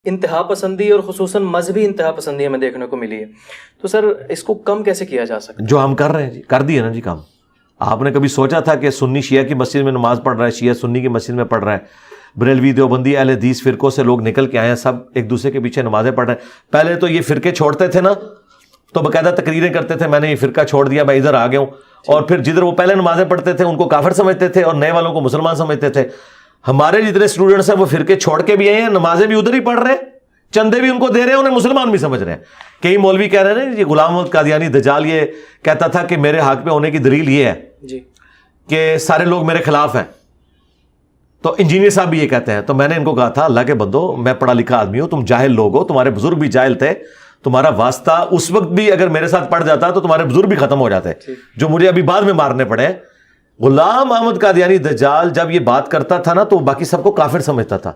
انتہا پسندی اور خصوصاً مذہبی انتہا پسندی ہمیں دیکھنے کو ملی ہے. تو سر اس کو کم کیسے کیا جا سکتا ہے؟ جو ہم کر رہے ہیں جی، کر دیے نا جی کام. آپ نے کبھی سوچا تھا کہ سنی شیعہ کی مسجد میں نماز پڑھ رہا ہے، شیعہ سنی کی مسجد میں پڑھ رہا ہے، بریلوی دیوبندی اہل حدیث فرقوں سے لوگ نکل کے آئے ہیں، سب ایک دوسرے کے پیچھے نمازیں پڑھ رہے ہیں. پہلے تو یہ فرقے چھوڑتے تھے نا تو باقاعدہ تقریریں کرتے تھے میں نے یہ فرقہ چھوڑ دیا، میں ادھر آ گیا ہوں. اور پھر جدھر وہ پہلے نمازیں پڑھتے تھے ان کو کافر سمجھتے تھے اور نئے والوں کو مسلمان سمجھتے تھے. ہمارے جتنے اسٹوڈنٹس ہیں وہ فرقے چھوڑ کے بھی آئے ہیں، نمازیں بھی ادھر ہی پڑھ رہے ہیں، چندے بھی ان کو دے رہے ہیں، انہیں مسلمان بھی سمجھ رہے ہیں. کئی مولوی کہہ رہے ہیں یہ غلام محمد قادیانی دجال یہ کہتا تھا کہ میرے حق پہ ہونے کی دلیل یہ ہے جی کہ سارے لوگ میرے خلاف ہیں. تو انجینئر صاحب بھی یہ کہتے ہیں. تو میں نے ان کو کہا تھا اللہ کے بندو، میں پڑھا لکھا آدمی ہوں، تم جاہل لوگ ہو، تمہارے بزرگ بھی جاہل تھے، تمہارا واسطہ اس وقت بھی اگر میرے ساتھ پڑھ جاتا تو تمہارے بزرگ بھی ختم ہو جاتے جو مجھے ابھی بعد میں مارنے پڑے. غلام محمد قادیانی دجال جب یہ بات کرتا تھا نا تو باقی سب کو کافر سمجھتا تھا.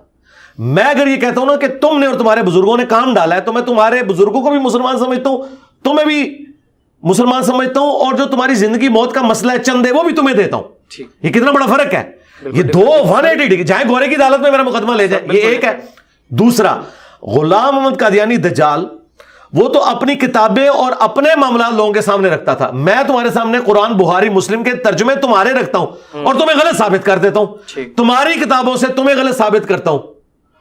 میں اگر یہ کہتا ہوں نا کہ تم نے اور تمہارے بزرگوں نے کام ڈالا ہے تو میں تمہارے بزرگوں کو بھی مسلمان سمجھتا ہوں، تمہیں بھی مسلمان سمجھتا ہوں، اور جو تمہاری زندگی موت کا مسئلہ ہے چندے وہ بھی تمہیں دیتا ہوں. یہ کتنا بڑا فرق ہے. یہ دو 180 ڈگری، چاہے گورے کی عدالت میں میرا مقدمہ لے جائے، یہ ایک ہے. دوسرا، غلام محمد قادیانی دجال وہ تو اپنی کتابیں اور اپنے معاملات لوگوں کے سامنے رکھتا تھا. میں تمہارے سامنے قرآن بخاری مسلم کے ترجمے تمہارے رکھتا ہوں اور تمہیں غلط ثابت کر دیتا ہوں. تمہاری کتابوں سے تمہیں غلط ثابت کرتا ہوں،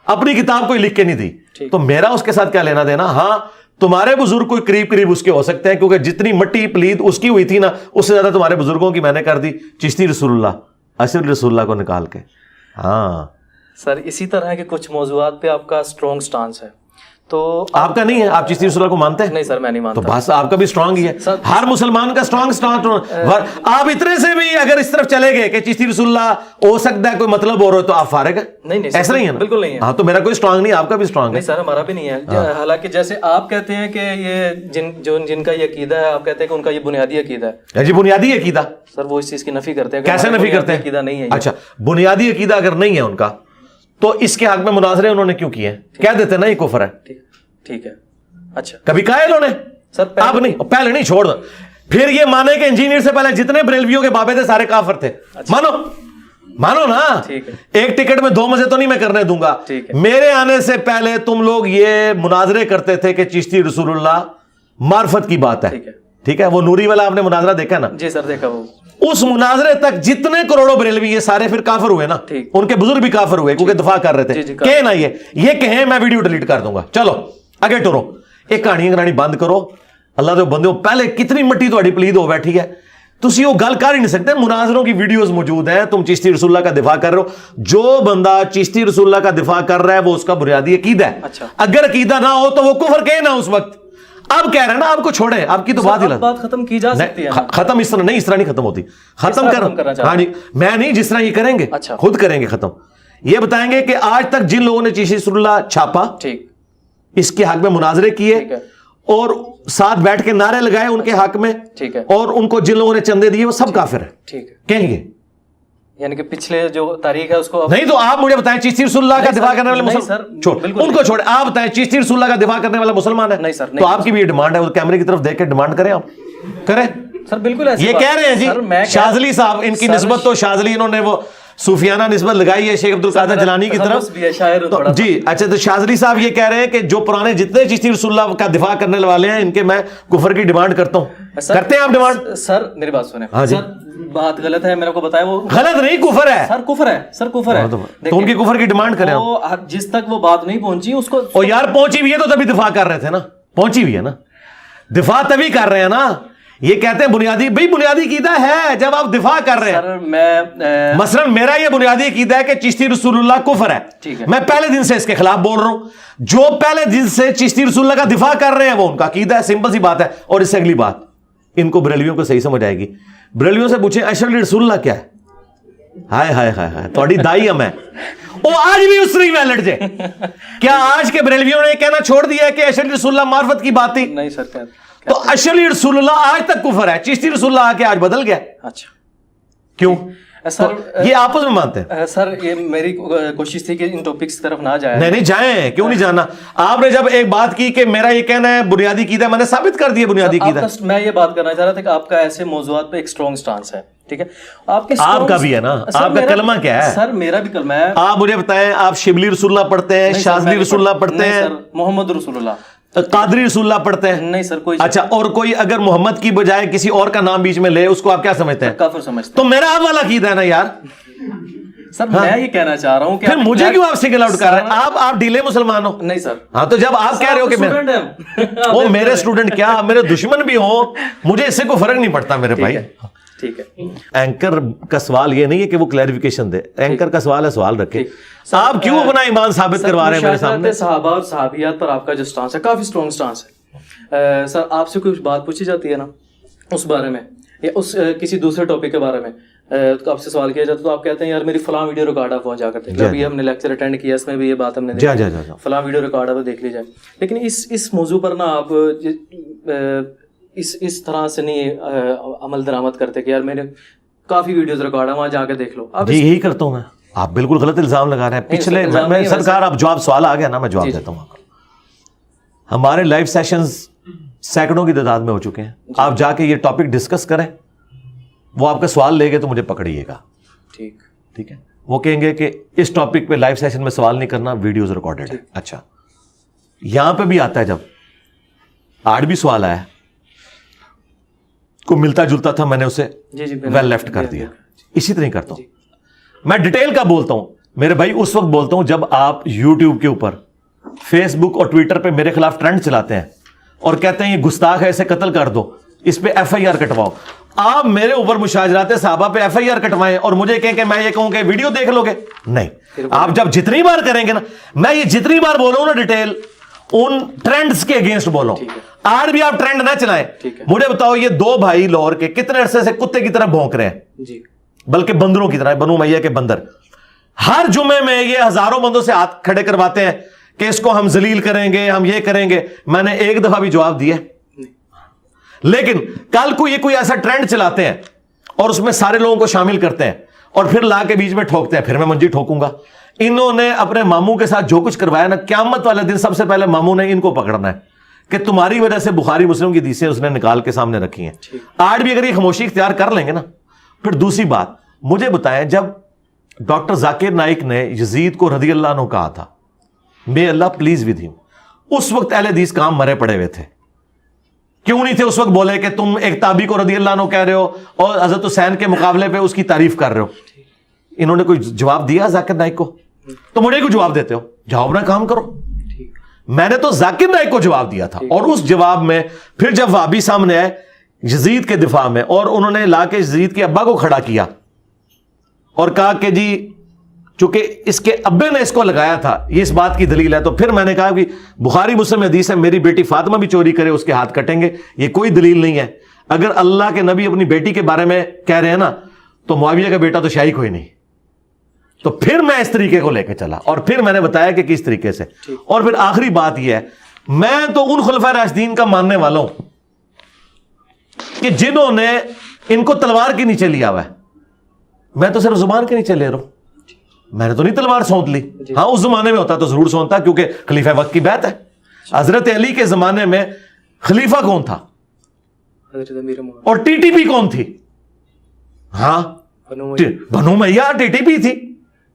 اپنی کتاب کوئی لکھ کے نہیں دی. تو میرا اس کے ساتھ کیا لینا دینا؟ ہاں تمہارے بزرگ کوئی قریب اس کے ہو سکتے ہیں کیونکہ جتنی مٹی پلید اس کی ہوئی تھی نا اس سے زیادہ تمہارے بزرگوں کی میں نے کر دی. چشتی رسول اللہ، اصل رسول اللہ کو نکال کے. ہاں سر اسی طرح کے کچھ موضوعات پہ آپ کا سٹرونگ سٹانس ہے. تو آپ کا نہیں ہے؟ آپ چشتی رسول اللہ کو مانتے ہیں؟ نہیں سر میں نہیں مانتا. تو بس آپ کا بھی سٹرونگ ہی ہے، ہر مسلمان کا سٹرونگ سٹانس. آپ اتنے سے بھی اگر اس طرف چلے گئے کہ چشتی رسول اللہ ہو سکتا ہے کوئی مطلب اور ہو تو آپ فارغ ہیں. نہیں ایسا نہیں ہے نا؟ بالکل نہیں ہے. ہاں تو میرا کوئی سٹرونگ نہیں، آپ کا بھی سٹرونگ ہے. نہیں سر ہمارا بھی نہیں ہے. حالانکہ جیسے آپ کہتے ہیں کہ یہ جن کا یہ عقیدہ ہے، آپ کہتے ہیں کہ ان کا یہ بنیادی عقیدہ ہے. جی بنیادی عقیدہ سر وہ اس چیز کی نفی کرتے ہیں. کیسے نفی کرتے ہیں؟ عقیدہ نہیں ہے. اچھا بنیادی عقیدہ اگر نہیں ہے ان کا تو اس کے حق میں مناظرے انہوں نے کیوں کیے ہیں؟ کہہ دیتے نا یہ کفر ہے. ٹھیک ہے. اچھا کبھی کہا انہوں نے؟ سر اب نہیں، پہلے نہیں، چھوڑ دو. پھر یہ مانے کہ انجینئر سے پہلے جتنے بریلویوں کے بابے تھے سارے کافر تھے. مانو نا. ایک ٹکٹ میں 2 مزے تو نہیں میں کرنے دوں گا. میرے آنے سے پہلے تم لوگ یہ مناظرے کرتے تھے کہ چشتی رسول اللہ معرفت کی بات ہے. ٹھیک ہے، وہ نوری والا آپ نے مناظرہ دیکھا نا؟ جی سر دیکھا. وہ اس مناظرے تک جتنے کروڑوں بریلوی یہ سارے پھر کافر ہوئے نا، ان کے بزرگ بھی کافر ہوئے کیونکہ دفاع کر رہے تھے. کہ نا یہ کہیں میں ویڈیو ڈیلیٹ کر دوں گا. چلو آگے ٹورو، ایک کہانی بند کرو. اللہ دے بندے پہلے کتنی مٹی تہاڈی پلید ہو بیٹھی ہے، تسی وہ گل کر ہی نہیں سکتے. مناظروں کی ویڈیوز موجود ہیں، تم چشتی رسول اللہ کا دفاع کر رہے ہو. جو بندہ چشتی رسول اللہ کا دفاع کر رہا ہے وہ اس کا بنیادی عقیدہ ہے. اگر عقیدہ نہ ہو تو وہ کفر کہے نا اس وقت. اب کہہ رہے ہیں نا آپ کو چھوڑیں، آپ کی تو بات ختم کی جا سکتی ہے. ختم اس طرح نہیں، اس طرح نہیں ختم ہوتی. ختم کر، ہاں جی میں نہیں، جس طرح یہ کریں گے خود کریں گے ختم. یہ بتائیں گے کہ آج تک جن لوگوں نے چشتی رسول اللہ چھاپا، اس کے حق میں مناظرے کیے اور ساتھ بیٹھ کے نعرے لگائے ان کے حق میں، اور ان کو جن لوگوں نے چندے دیے وہ سب کافر ہیں. کہیں گے یعنی کہ پچھلے جو تاریخ ہے اس کو نہیں. تو آپ مجھے بتائیں چشتی رسول اللہ کا دفاع کرنے والے مسلمان چھوڑ ان کو چھوڑیں، آپ بتائیں چشتی رسول اللہ کا دفاع کرنے والا مسلمان ہے؟ نہیں سر. تو آپ کی بھی یہ ڈیمانڈ ہے، وہ کیمرے کی طرف دیکھ کے ڈیمانڈ کریں، آپ کریں سر. بالکل یہ کہہ رہے ہیں جی شاذلی صاحب، ان کی نسبت تو شاذلی انہوں نے وہ صوفیانہ نسبت لگائی ہے شیخ عبد القادر جیلانی کی طرف. جی اچھا، تو شاذلی صاحب یہ کہہ رہے ہیں کہ جو پرانے جتنے چشتی رسول اللہ کا دفاع کرنے والے ہیں ان کے میں کفر کی ڈیمانڈ کرتا ہوں. کرتے ہیں آپ ڈیمانڈ؟ سر میری بات سنیں. ہاں جی بات غلط ہے، میرے کو بتائیں. وہ غلط نہیں، کفر ہے سر. کفر ہے سر، کفر ہے. تو ان کی کفر کی ڈیمانڈ کریں. جس تک وہ بات نہیں پہنچی اس کو او یار پہنچی ہوئی ہے تو تبھی دفاع کر رہے تھے نا. پہنچی ہوئی ہے نا، دفاع تبھی کر رہے ہیں نا. یہ کہتے ہیں بنیادی، بھائی بنیادی عقیدہ ہے جب آپ دفاع کر رہے ہیں. مثلا میرا یہ بنیادی عقیدہ ہے کہ چشتی رسول اللہ کفر ہے. میں پہلے دن سے اس کے خلاف بول رہا ہوں. جو پہلے دن سے چشتی رسول اللہ کا دفاع کر رہے ہیں وہ ان کا عقیدہ ہے. سمپل سی بات ہے. اور اس سے اگلی بات ان کو بریلویوں کو صحیح سمجھ آئے گی. بریلویوں سے پوچھیں اشرف رسول اللہ کیا ہے؟ ہائے ہائے ہائے ہائے تھوڑی دائی ہم ہے. وہ آج بھی اس نہیں ویلڈ جے. کیا آج کے بریلویوں نے کہنا چھوڑ دیا ہے کہ اشرف رسول اللہ معرفت کی بات تھی؟ نہیں سر. تو اشرف رسول اللہ آج تک کفر ہے. چشتی رسول اللہ آ کے آج بدل گیا. اچھا کیوں؟ سر یہ آپس میں مانتے ہیں. سر یہ میری کوشش تھی کہ ان ٹاپکس کی طرف نہ جائیں. نہیں جائیں, کیوں نہیں جانا. آپ نے جب ایک بات کی کہ میرا یہ کہنا ہے بنیادی عقیدہ, میں نے ثابت کر دیا بنیادی عقیدہ. میں یہ بات کرنا چاہ رہا تھا کہ آپ کا ایسے موضوعات پہ ایک اسٹرانگ سٹانس ہے, ٹھیک ہے. آپ کا بھی ہے نا, آپ کا کلمہ کیا ہے؟ سر میرا بھی کلمہ ہے. آپ مجھے بتائیں, آپ شبلی رسول اللہ پڑھتے ہیں, شاذلی رسول اللہ پڑھتے ہیں, محمد رسول اللہ, قادری رسول اللہ پڑھتے ہیں؟ نہیں سر کوئی. اچھا, اور کوئی اگر محمد کی بجائے کسی اور کا نام بیچ میں لے, اس کو آپ کیا سمجھتے ہیں؟ کافر سمجھتے ہیں. تو میرا آپ والا عقیدہ ہے نا یار. سر میں یہ کہنا چاہ رہا ہوں کہ پھر مجھے کیوں آپ سنگل آؤٹ کر رہے ہیں؟ آپ ڈھیلے مسلمان ہو. نہیں سر. ہاں تو جب آپ کہہ رہے ہو کہ وہ میرے اسٹوڈنٹ کیا میرے دشمن بھی ہوں, مجھے اس سے کوئی فرق نہیں پڑتا میرے بھائی. ٹھیک ہے. اینکر کا سوال یہ نہیں ہے کہ وہ کلیریفیکیشن دے, اینکر کا سوال ہے سوال رکھے. آپ کیوں اپنا ایمان ثابت کروا رہے ہیں میرے سامنے؟ صحابہ اور صحابیات پر آپ کا جو سٹانس ہے کافی اسٹرانگ سٹانس ہے. سر آپ سے کچھ بات پوچھی جاتی ہے نا اس بارے میں, یا اس کسی دوسرے ٹاپک کے بارے میں آپ سے سوال کیا جاتا ہے تو آپ کہتے ہیں یار میری فلاں ویڈیو ریکارڈ آپ وہاں جا کرتے ہیں. ابھی ہم نے لیکچر اٹینڈ کیا, اس میں بھی یہ بات ہم نے دیکھی, فلاں ویڈیو ریکارڈ آپ دیکھ لی جائے. لیکن اس موضوع پر نا آپ اس طرح سے نہیں عمل درآمد کرتے کہ یار میں نے کافی ویڈیوز ریکارڈ ہے وہاں جا کے دیکھ لو. جی یہی کرتا ہوں میں. آپ بالکل غلط الزام لگا رہے ہیں. پچھلے میں سرکار آپ جواب سوال آ گیا نا, میں جواب دیتا ہوں. ہمارے لائیو سیشنز سینکڑوں کی تعداد میں ہو چکے ہیں. آپ جا کے یہ ٹاپک ڈسکس کریں, وہ آپ کا سوال لے گئے تو مجھے پکڑیے گا. ٹھیک ہے. وہ کہیں گے کہ اس ٹاپک پہ لائیو سیشن میں سوال نہیں کرنا, ویڈیوز ریکارڈڈ ہے. اچھا, یہاں پہ بھی آتا ہے, جب آج بھی سوال آیا کو ملتا جلتا تھا, میں نے اسے ویل لیفٹ کر دیا. اسی طرح کرتا ہوں میں, ڈیٹیل کا بولتا ہوں میرے بھائی. اس وقت بولتا ہوں جب آپ یوٹیوب کے اوپر, فیس بک اور ٹویٹر پہ میرے خلاف ٹرینڈ چلاتے ہیں اور کہتے ہیں یہ گستاخ ہے, اسے قتل کر دو, اس پہ ایف آئی آر کٹواؤ. آپ میرے اوپر مشاجرات صحابہ پہ ایف آئی آر کٹوائیں اور مجھے کہیں کہ میں یہ کہوں کہ ویڈیو دیکھ لو گے. نہیں, آپ جب جتنی بار کریں گے نا, میں یہ جتنی بار بولوں نا ڈیٹیل, ان ٹرینڈز کے اگینسٹ بولو. آج بھی آپ ٹرینڈ نہ چلائیں. مجھے بتاؤ یہ دو بھائی لاہور کے کتنے عرصے سے کتے کی طرح بھونک رہے ہیں, بلکہ بندروں کی طرح, بنو امیہ کے بندر. ہر جمعے میں یہ ہزاروں بندوں سے ہاتھ کھڑے کرواتے ہیں کہ اس کو ہم ذلیل کریں گے, ہم یہ کریں گے. میں نے ایک دفعہ بھی جواب دیا, لیکن کل کو یہ کوئی ایسا ٹرینڈ چلاتے ہیں اور اس میں سارے لوگوں کو شامل کرتے ہیں اور پھر لا کے بیچ میں ٹھوکتے ہیں, پھر میں منجی ٹھوکوں گا. انہوں نے اپنے ماموں کے ساتھ جو کچھ کروایا نا, قیامت والے دن سب سے پہلے ماموں نے ان کو پکڑنا ہے کہ تمہاری وجہ سے بخاری مسلم کی حدیثیں اس نے نکال کے سامنے رکھی ہیں. آج بھی اگر یہ خاموشی اختیار کر لیں گے نا. پھر دوسری بات مجھے بتائیں, جب ڈاکٹر ذاکر نائک نے یزید کو رضی اللہ عنہ کہا تھا may اللہ پلیز ود ہم, اس وقت اہل حدیث کام مرے پڑے ہوئے تھے. کیوں نہیں تھے اس وقت بولے کہ تم ایک تابعی کو رضی اللہ عنہ کہہ رہے ہو اور حضرت حسین کے مقابلے پہ اس کی تعریف کر رہے ہو؟ انہوں نے کوئی جواب دیا ذاکر نائک کو؟ تو مجھے کوئی جواب دیتے ہو؟ جاؤ اپنا کام کرو. میں نے تو ذاکر نائک کو جواب دیا تھا, اور اس جواب میں پھر جب وہابی سامنے آئے یزید کے دفاع میں, اور انہوں نے لا کے یزید کے ابا کو کھڑا کیا اور کہا کہ جی چونکہ اس کے ابے نے اس کو لگایا تھا, یہ اس بات کی دلیل ہے. تو پھر میں نے کہا کہ بخاری مسلم حدیث ہے, میری بیٹی فاطمہ بھی چوری کرے اس کے ہاتھ کٹیں گے, یہ کوئی دلیل نہیں ہے. اگر اللہ کے نبی اپنی بیٹی کے بارے میں کہہ رہے ہیں نا, تو معاویہ کا بیٹا تو شاہی کوئی نہیں. تو پھر میں اس طریقے کو لے کے چلا, اور پھر میں نے بتایا کہ کس طریقے سے. اور پھر آخری بات یہ ہے, میں تو ان خلفائے راشدین کا ماننے والا ہوں کہ جنہوں نے ان کو تلوار کے نیچے لیا ہوا ہے. میں تو صرف زبان کے نیچے لے رہا ہوں, میں نے تو نہیں تلوار سونت لی. ہاں اس زمانے میں ہوتا تو ضرور سونتا, کیونکہ خلیفہ وقت کی بیعت ہے. حضرت علی کے زمانے میں خلیفہ کون تھا اور ٹی ٹی پی کون تھی؟ ہاں بنو امیہ ٹی ٹی پی تھی,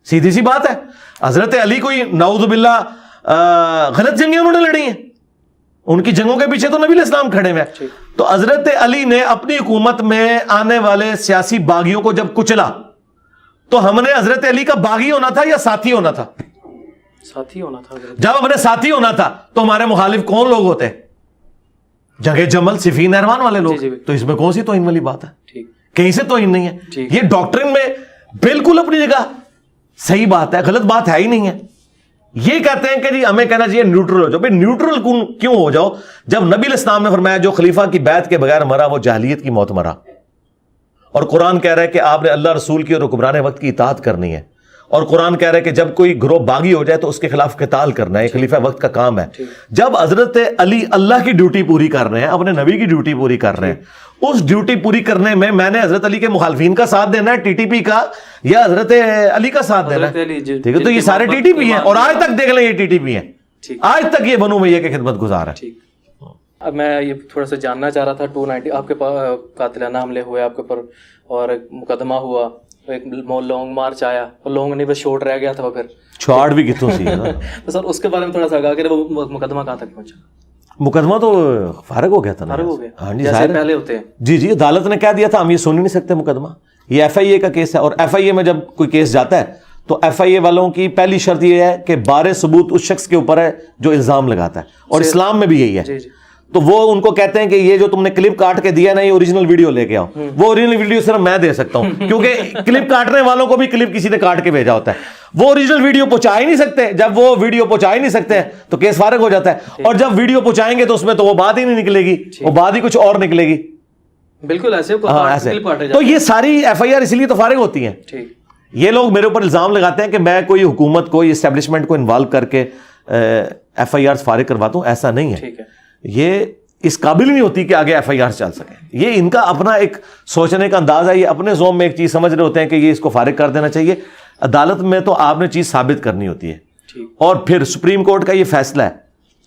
سیدھی سی بات ہے. حضرت علی کوئی نعوذ باللہ غلط جنگیں انہوں نے لڑی ہیں, ان کی جنگوں کے پیچھے تو نبی علیہ السلام کھڑے ہوئے. تو حضرت علی نے اپنی حکومت میں آنے والے سیاسی باغیوں کو جب کچلا, تو ہم نے حضرت علی کا باغی ہونا تھا یا ساتھی ہونا تھا؟ ساتھی ہونا تھا. جب ہم نے ساتھی ہونا تھا تو ہمارے مخالف کون لوگ ہوتے؟ جنگ جمل, صفین, نہروان والے لوگ. تو اس میں کون سی توہین والی بات ہے؟ کہیں سے توہین نہیں ہے. یہ ڈاکٹرن میں بالکل اپنی جگہ صحیح بات ہے, غلط بات ہے ہی نہیں ہے. یہ کہتے ہیں کہ جی ہمیں کہنا چاہیے نیوٹرل ہو جاؤ. بھائی نیوٹرل کیوں ہو جاؤ جب نبی علیہ السلام نے فرمایا جو خلیفہ کی بیعت کے بغیر مرا وہ جاہلیت کی موت مرا, اور قرآن کہہ رہا ہے کہ آپ نے اللہ رسول کی اور حکمران وقت کی اطاعت کرنی ہے, اور قرآن کہہ رہا ہے کہ جب کوئی گروہ باغی ہو جائے تو اس کے خلاف قتال کرنا ہے, یہ خلیفہ وقت کا کام ہے. جب حضرت علی اللہ کی ڈیوٹی پوری کر رہے ہیں, اپنے نبی کی ڈیوٹی پوری کر رہے ہیں, اس ڈیوٹی پوری کرنے میں نے حضرت علی کے مخالفین کا ساتھ دینا ہے ٹی ٹی پی کا یا حضرت علی کا ساتھ دینا ہے؟ ٹھیک ہے، تو یہ سارے ٹی ٹی پی ہیں اور آج تک دیکھ لیں یہ ٹی ٹی پی ہیں، آج تک یہ بنو امیہ کے خدمت گزار ہے۔ اب میں یہ تھوڑا سا جاننا چاہ رہا تھا 290 آپ کے پاس قاتلانہ حملے ہوئے آپ کے اوپر اور ایک مقدمہ ہوا، ایک لانگ مارچ آیا اور لانگ نہیں بس شورٹ رہ گیا تھا، پھر چھوڑ بھی کتوں سی ہے نا تو سر اس کے بارے میں تھوڑا سا آگاہ کریں، وہ مقدمہ کہاں تک پہنچا؟ مقدمہ تو فارغ ہو گیا تھا نا، فارغ ہو گیا، ہاں جی، جیسے پہلے ہوتے ہیں۔ جی عدالت نے کہہ دیا تھا ہم یہ سن ہی نہیں سکتے مقدمہ، یہ ایف آئی اے کا کیس ہے، اور ایف آئی اے میں جب کوئی کیس جاتا ہے تو ایف آئی اے والوں کی پہلی شرط یہ ہے کہ بارے ثبوت اس شخص کے اوپر ہے جو الزام لگاتا ہے، اور اسلام میں بھی یہی ہے۔ تو وہ ان کو کہتے ہیں کہ یہ جو تم نے کلپ کاٹ کے دیا نا یہ اوریجنل ویڈیو لے کے آؤ، وہ اوریجنل ویڈیو صرف میں دے سکتا ہوں کیونکہ کلپ کاٹنے والوں کو بھی کلپ کسی نے کاٹ کے بھیجا ہوتا ہے، وہ اوریجنل ویڈیو پہنچا ہی نہیں سکتے، جب وہ ویڈیو پہنچا ہی نہیں سکتے تو کیس فارغ ہو جاتا ہے، اور جب ویڈیو پہنچائیں گے تو اس میں تو وہ بات ہی نہیں نکلے گی، وہ بات ہی کچھ اور نکلے گی، بالکل ایسے۔ تو یہ ساری ایف آئی آر اسی لیے تو فارغ ہوتی ہیں۔ یہ لوگ میرے اوپر الزام لگاتے ہیں کہ میں کوئی حکومت کو اسٹیبلشمنٹ کو انوالو کر کے ایف آئی آر فارغ کرواتا ہوں، ایسا نہیں ہے، یہ اس قابل نہیں ہوتی کہ آگے ایف آئی آر چل سکے، یہ ان کا اپنا ایک سوچنے کا انداز ہے، یہ اپنے زوم میں ایک چیز سمجھ رہے ہوتے ہیں کہ یہ اس کو فارغ کر دینا چاہیے۔ عدالت میں تو آپ نے چیز ثابت کرنی ہوتی ہے، اور پھر سپریم کورٹ کا یہ فیصلہ ہے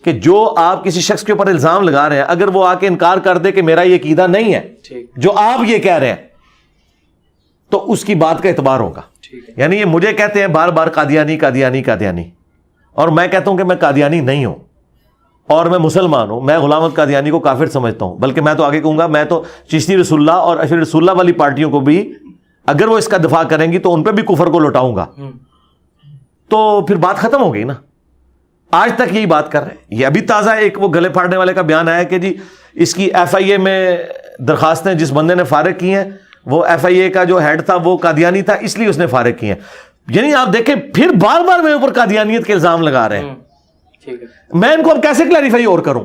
کہ جو آپ کسی شخص کے اوپر الزام لگا رہے ہیں اگر وہ آ کے انکار کر دے کہ میرا یہ عقیدہ نہیں ہے جو آپ یہ کہہ رہے ہیں تو اس کی بات کا اعتبار ہوگا۔ یعنی یہ مجھے کہتے ہیں بار بار قادیانی قادیانی قادیانی، اور میں کہتا ہوں کہ میں قادیانی نہیں ہوں اور میں مسلمان ہوں، میں غلام احمد قادیانی کو کافر سمجھتا ہوں، بلکہ میں تو آگے کہوں گا میں تو چشتی رسول اللہ اور اشرف رسول اللہ والی پارٹیوں کو بھی اگر وہ اس کا دفاع کریں گی تو ان پہ بھی کفر کو لوٹاؤں گا، تو پھر بات ختم ہو گئی نا۔ آج تک یہی بات کر رہے ہیں، یہ ابھی تازہ ایک وہ گلے پھاڑنے والے کا بیان آیا کہ جی اس کی ایف آئی اے میں درخواستیں جس بندے نے فارغ کی ہیں وہ ایف آئی اے کا جو ہیڈ تھا وہ قادیانی تھا اس لیے اس نے فارغ کی ہیں، یعنی آپ دیکھیں پھر بار بار میرے اوپر قادیانیت کے الزام لگا رہے ہیں، میں ان کو اب کیسے کلیریفائی اور کروں؟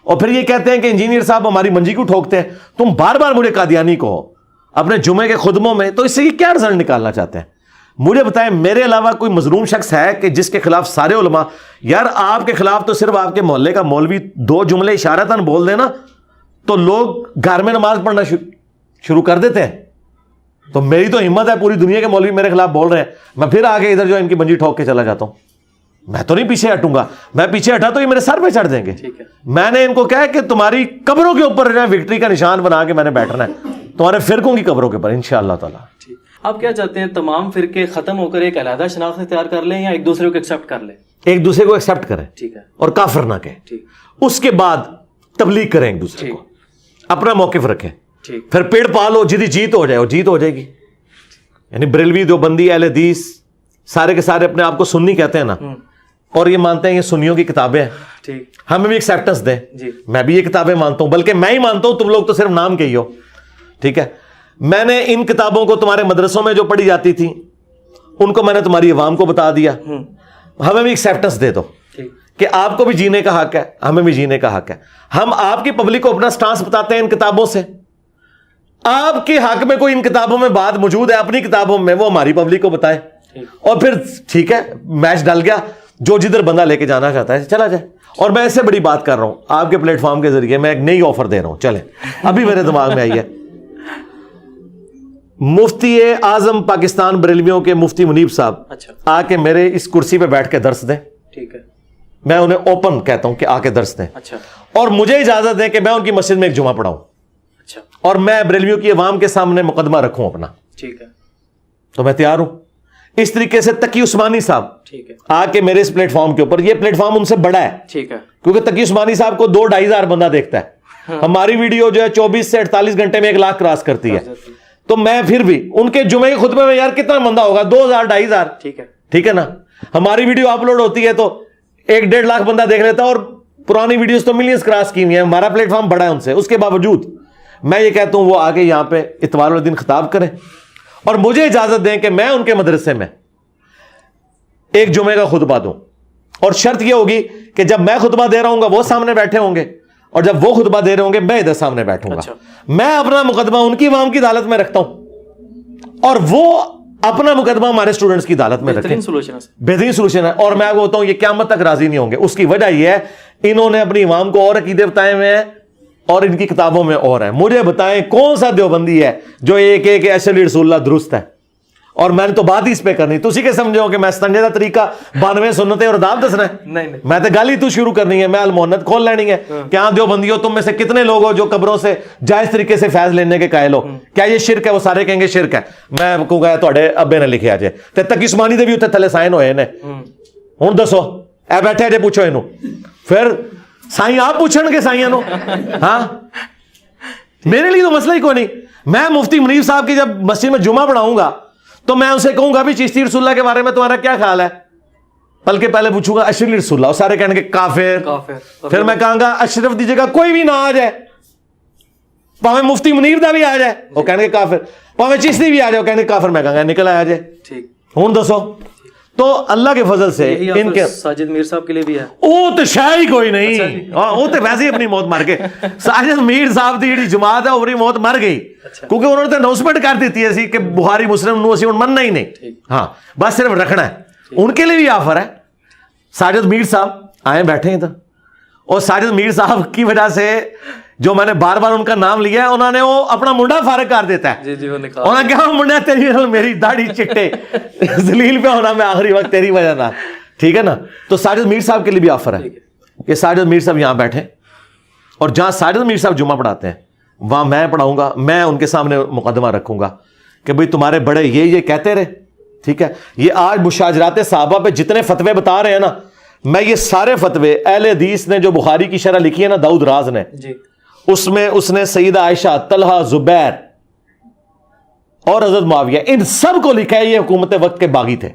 اور پھر یہ کہتے ہیں کہ انجینئر صاحب ہماری منجی کیوں ٹھوکتے ہیں، تم بار بار مجھے قادیانی کو اپنے جمعے کے خطبوں میں، تو اس سے یہ کیا رزلٹ نکالنا چاہتے ہیں؟ مجھے بتائیں میرے علاوہ کوئی مظلوم شخص ہے کہ جس کے خلاف سارے علماء، یار آپ کے خلاف تو صرف آپ کے محلے کا مولوی 2 جملے اشارتاً بول دینا تو لوگ گھر میں نماز پڑھنا شروع کر دیتے ہیں، تو میری تو ہمت ہے پوری دنیا کے مولوی میرے خلاف بول رہے ہیں، میں پھر آگے ادھر جو ان کی منجی ٹھوک کے چلا جاتا ہوں، میں تو نہیں پیچھے ہٹوں گا، میں پیچھے ہٹا تو یہ میرے سر پہ چڑھ دیں گے۔ میں نے ان کو کہا کہ تمہاری قبروں کے اوپر وکٹری کا نشان بنا کے میں نے بیٹھنا ہے، تمہارے فرقوں کی قبروں کے اوپر انشاءاللہ تعالی۔ آپ کیا چاہتے ہیں تمام فرقے ختم ہو کر ایک علیحدہ شناخت اختیار کر لیں یا ایک دوسرے کو ایکسپٹ کر لیں؟ ایک دوسرے کو ایکسپٹ کریں، ٹھیک ہے، اور کافر نہ کہیں، اس کے بعد تبلیغ کریں ایک دوسرے کو، اپنا موقف رکھیں، پھر پیڑ پالو، جدی جیت ہو جائے اور جیت ہو جائے گی۔ یعنی بریلوی دیوبندی اہل حدیث سارے کے سارے اپنے آپ کو سنی کہتے ہیں نا، اور یہ مانتے ہیں یہ سنیوں کی کتابیں ہیں، ہمیں بھی ایکسیپٹنس دیں، میں بھی یہ کتابیں مانتا ہوں، بلکہ میں ہی مانتا ہوں، تم لوگ تو صرف نام کے ہی ہو، ٹھیک ہے۔ میں نے ان کتابوں کو تمہارے مدرسوں میں جو پڑھی جاتی تھی ان کو میں نے تمہاری عوام کو بتا دیا، ہمیں بھی ایکسیپٹنس دے دو کہ آپ کو بھی جینے کا حق ہے، ہمیں بھی جینے کا حق ہے۔ ہم آپ کی پبلک کو اپنا سٹانس بتاتے ہیں ان کتابوں سے، آپ کے حق میں کوئی ان کتابوں میں بات موجود ہے اپنی کتابوں میں، وہ ہماری پبلک کو بتائے، اور پھر ٹھیک ہے میچ ڈل گیا، جو جدھر بندہ لے کے جانا چاہتا ہے چلا جائے۔ اور میں اس سے بڑی بات کر رہا ہوں آپ کے پلیٹ فارم کے ذریعے، میں ایک نئی آفر دے رہا ہوں، چلیں ابھی میرے دماغ میں آئی ہے، مفتی اعظم پاکستان بریلویوں کے مفتی منیب صاحب آ کے میرے اس کرسی پہ بیٹھ کے درس دیں، ٹھیک ہے، میں انہیں اوپن کہتا ہوں کہ آ کے درس دیں، اور مجھے اجازت دیں کہ میں ان کی مسجد میں ایک جمعہ پڑھاؤں، اور میں بریلویوں کی عوام کے سامنے مقدمہ رکھوں اپنا، ٹھیک ہے، تو میں تیار ہوں۔ اس طریقے سے تقی عثمانی صاحب آ کے میرے اس پلیٹ فارم کے اوپر، یہ پلیٹ فارم ان سے بڑا ہے، ٹھیک ہے، کیونکہ تقی عثمانی صاحب کو 2-2.5 ہزار بندہ دیکھتا ہے، ہماری ویڈیو جو ہے 24 سے 48 گھنٹے میں 1 لاکھ کراس کرتی ہے، تو میں پھر بھی ان کے جمعے کے خطبے میں یار کتنا بندہ ہوگا، 2,000-2.5 ہزار، ٹھیک ہے نا، ہماری ویڈیو اپلوڈ ہوتی ہے تو 1-1.5 لاکھ بندہ دیکھ لیتا ہے، اور پرانی ویڈیوز تو ملینز کراس کی ہوئی ہیں، ہمارا پلیٹ فارم بڑا ہے ان سے، اس کے باوجود میں یہ کہتا ہوں وہ آگے یہاں پہ اتوار والے دن خطاب کریں، اور مجھے اجازت دیں کہ میں ان کے مدرسے میں ایک جمعے کا خطبہ دوں، اور شرط یہ ہوگی کہ جب میں خطبہ دے رہا ہوں گا وہ سامنے بیٹھے ہوں گے، اور جب وہ خطبہ دے رہے ہوں گے میں ادھر سامنے بیٹھوں گا، میں اپنا مقدمہ ان کی عوام کی عدالت میں رکھتا ہوں اور وہ اپنا مقدمہ ہمارے اسٹوڈنٹس کی عدالت میں رکھیں، بہترین سولوشن ہے، اور میں آپ کو بتاؤں یہ قیامت تک راضی نہیں ہوں گے۔ اس کی وجہ یہ ہے انہوں نے اپنی عوام کو اور عقیدے بتائے ہوئے ہیں اور ان کی کتابوں میں اور ہے. مجھے بتائیں کون سا دیوبندی ہے جو ایک ایک اشہد رسول اللہ درست ہے؟ اور میں نے تو بات ہی اس پہ کرنی, تسی کے سمجھو کہ میں سنجیدہ طریقہ 92 سنتیں اور دعوت دسنا ہے؟ نہیں میں تو گالی تو شروع کرنی ہے, میں المحنت کھول لینی ہے. کیا دیوبندیوں تم میں سے کتنے لوگ ہو جو قبروں سے جائز طریقے سے فیض لینے کے قائل ہو؟ کیا یہ شرک ہے؟ وہ سارے کہیں گے شرک ہے. میں کہوں گا تواڈے ابے نے لکھیا جے تے تک عثمانی دے بھی اوتے تھلے سائن ہوئے نے. ہن دسو اے بیٹھے جے پوچھو اینو, پھر سائیں آپ پوچھن گے سائیاں نو؟ ہاں میرے لیے تو مسئلہ ہی کوئی نہیں. میں مفتی منیر صاحب کی جب مسجد میں جمعہ پڑھاؤں گا تو میں اسے کہوں گا بھی چشتی رسول اللہ کے بارے میں تمہارا کیا خیال ہے؟ بلکہ پہلے پوچھوں گا اشرف رسول اللہ, سارے کہنے کے کافر. پھر میں کہوں گا اشرف دی جگہ کوئی بھی نہ آ جائے, پاویں مفتی منیر دا بھی آ جائے وہ کہنے کے کافر, پاویں چشتی بھی آ جائے وہ کہنے کے کافر. میں کہوں گا نکل آیا جائے. ہوں دسو تو اللہ کے فضل سے ان کے ساجد میر صاحب کے لیے بھی ہے وہ تو شاید ہی کوئی نہیں, وہ تو ویسے ہی اپنی موت مر گئے. ساجد میر صاحب دی جڑی جماعت ہے اپنی موت مر گئی کیونکہ انہوں نے تو اناؤنسمنٹ کر دیتی ہے کہ بخاری مسلم نو اسی مننا ہی نہیں, ہاں بس صرف رکھنا ہے. ان کے لیے بھی آفر ہے. ساجد میر صاحب آئے بیٹھے ادھر, اور ساجد میر صاحب کی وجہ سے جو میں نے بار بار ان کا نام لیا ہے, انہوں نے وہ اپنا منڈا فارغ کر دیتا ہے. انہوں نے کہا منڈا تیری میری داڑھی چٹے ذلیل پہ ہونا میں آخری وقت تیری وجہ نہ, ٹھیک ہے نا. تو ساجد میر صاحب کے لیے بھی آفر ہے کہ ساجد میر صاحب یہاں بیٹھے, اور جہاں ساجد میر صاحب جمعہ پڑھاتے ہیں وہاں میں پڑھاؤں گا. میں ان کے سامنے مقدمہ رکھوں گا کہ بھئی تمہارے بڑے یہ کہتے رہے, ٹھیک ہے. یہ آج مشاجرات صحابہ پہ جتنے فتوے بتا رہے ہیں نا, میں یہ سارے فتوے اہل حدیث نے جو بخاری کی شرح لکھی ہے نا داؤد راز نے, اس میں اس نے سیدہ عائشہ, طلحہ, زبیر اور حضرت معاویہ, ان سب کو لکھا ہے یہ حکومت وقت کے باغی تھے.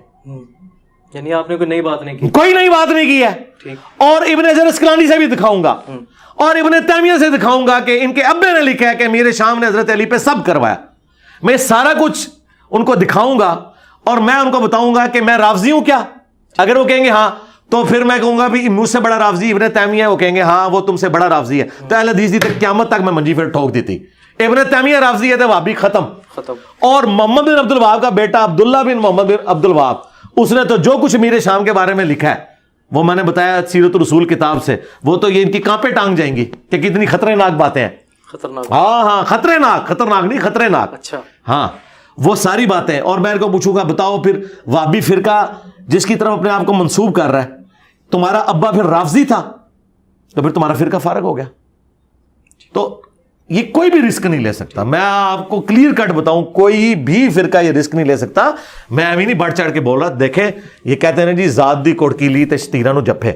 یعنی آپ نے کوئی نئی بات نہیں کی, کوئی نئی بات نہیں کی ہے. اور ابن حجر اسقلانی سے بھی دکھاؤں گا اور ابن تیمیہ سے دکھاؤں گا کہ ان کے ابے نے لکھا ہے کہ امیر شام نے حضرت علی پہ سب کروایا. میں سارا کچھ ان کو دکھاؤں گا اور میں ان کو بتاؤں گا کہ میں رافضی ہوں کیا. اگر وہ کہیں گے ہاں تو پھر میں کہوں گا بھی مجھ سے بڑا رافضی ابن تیمیہ ہے, وہ کہیں گے ہاں وہ تم سے بڑا رافضی ہے. تو اہل حدیث دی تک قیامت تک میں منجی پھر ٹھوک دیتی. ابن تیمیہ رافضی ہے تو وہابی ختم. اور محمد بن عبد الوہاب کا بیٹا عبداللہ بن محمد بن عبد الوہاب, اس نے تو جو کچھ امیر شام کے بارے میں لکھا ہے وہ میں نے بتایا سیرت الرسول کتاب سے, وہ تو یہ ان کی کانپیں ٹانگ جائیں گی کہ کتنی خطرناک باتیں ہیں. خطرناک, ہاں خطرناک نہیں خطرناک. اچھا ہاں وہ ساری باتیں. اور میں ان کو پوچھوں گا بتاؤ پھر وہابی فرقہ جس کی طرف اپنے آپ کو منسوب کر رہا ہے, تمہارا ابا پھر رافضی تھا تو پھر تمہارا فرقہ فارغ ہو گیا. تو یہ کوئی بھی رسک نہیں لے سکتا. میں آپ کو کلیئر کٹ بتاؤں, کوئی بھی فرقہ یہ رسک نہیں لے سکتا. میں ابھی نہیں بڑھ چڑھ کے بول رہا. دیکھیں یہ کہتے ہیں جی ذات دی کوٹکی لی تے شتیراں نو جپے,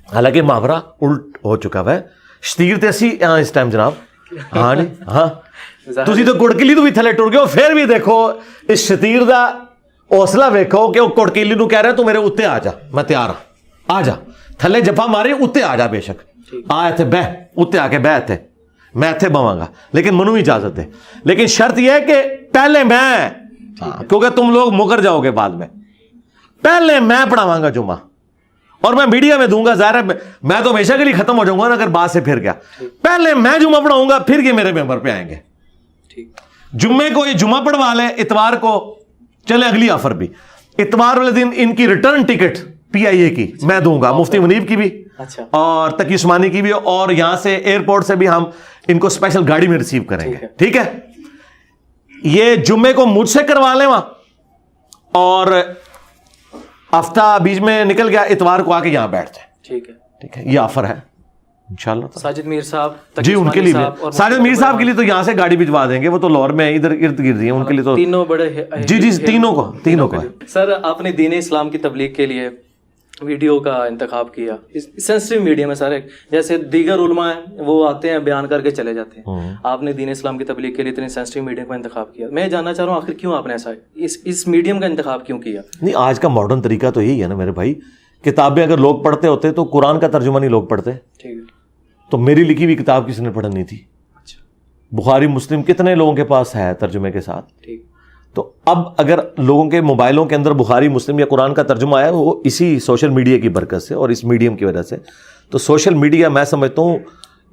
حالانکہ محاورہ الٹ ہو چکا ہے. شتیر تے اسی اس ٹائم جناب, ہاں جی ہاں تسی تو کوٹکیلی تو بھی تھلے ٹر گئے ہو. پھر بھی دیکھو اس شتیر دا حوصلہ ویکھو کہ وہ کوٹکیلی نو کہہ رہے تو میرے اتنے آ جا, میں تیار ہوں, آ جا تھلے جپا مارے اتنے آ جا, بے شک آ اتنے بہ, اتنے آ کے بہ اتنے, میں اتنے بواں گا لیکن منو اجازت دے. لیکن شرط یہ ہے کہ پہلے میں, کیونکہ تم لوگ مکر جاؤ گے بعد میں, پہلے میں پڑھاواں گا جمعہ اور میں میڈیا میں دوں گا. ظاہر ہے میں تو ہمیشہ کے لیے ختم ہو جاؤں گا نا اگر بات سے پھر گیا. پہلے میں جمعہ پڑھاؤں گا پھر یہ میرے ممبر پہ آئیں گے. جمعے کو یہ جمعہ پڑھوا لیں, اتوار کو چلے اگلی آفر بھی, اتوار والے دن ان کی ریٹرن ٹکٹ پی آئی اے کی میں دوں گا, مفتی منیب کی بھی اور تقی عثمانی کی بھی, اور یہاں سے ایئرپورٹ سے بھی ہم ان کو اسپیشل گاڑی میں ریسیو کریں گے. ٹھیک ہے, یہ جمعے کو مجھ سے کروا لیں وہاں, اور ہفتہ بیچ میں نکل گیا, اتوار کو آ کے یہاں بیٹھ جائیں. ٹھیک ہے, یہ آفر ہے انشاءاللہ. ساجد میر صاحب جی ان کے لیے بھی, ساجد میر صاحب کے لیے تو یہاں سے گاڑی بھجوا دیں گے, وہ تو لاہور میں ادھر ارد گرد ہیں, ان کے لیے تو تینوں بڑے جی تینوں کو. سر آپ نے دین اسلام کی تبلیغ کے لیے ویڈیو کا انتخاب کیا, سینسٹیو میڈیم ہے سر, جیسے دیگر علماء ہیں وہ آتے ہیں بیان کر کے چلے جاتے ہیں, آپ نے دین اسلام کی تبلیغ کے لیے اتنے سینسٹیو میڈیم کا انتخاب کیا. میں جاننا چاہ رہا ہوں آخر کیوں آپ نے ایسا اس میڈیم کا انتخاب کیوں کیا؟ نہیں, آج کا ماڈرن طریقہ تو یہی ہے نا میرے بھائی, کتابیں اگر لوگ پڑھتے ہوتے تو قرآن کا ترجمہ نہیں لوگ پڑھتے. ٹھیک ہے, تو میری لکھی ہوئی کتاب کسی نے پڑھنی تھی. بخاری مسلم کتنے لوگوں کے پاس ہے ترجمے کے ساتھ. ٹھیک, تو اب اگر لوگوں کے موبائلوں کے اندر بخاری مسلم یا قرآن کا ترجمہ آیا وہ اسی سوشل میڈیا کی برکت سے اور اس میڈیم کی وجہ سے. تو سوشل میڈیا میں سمجھتا ہوں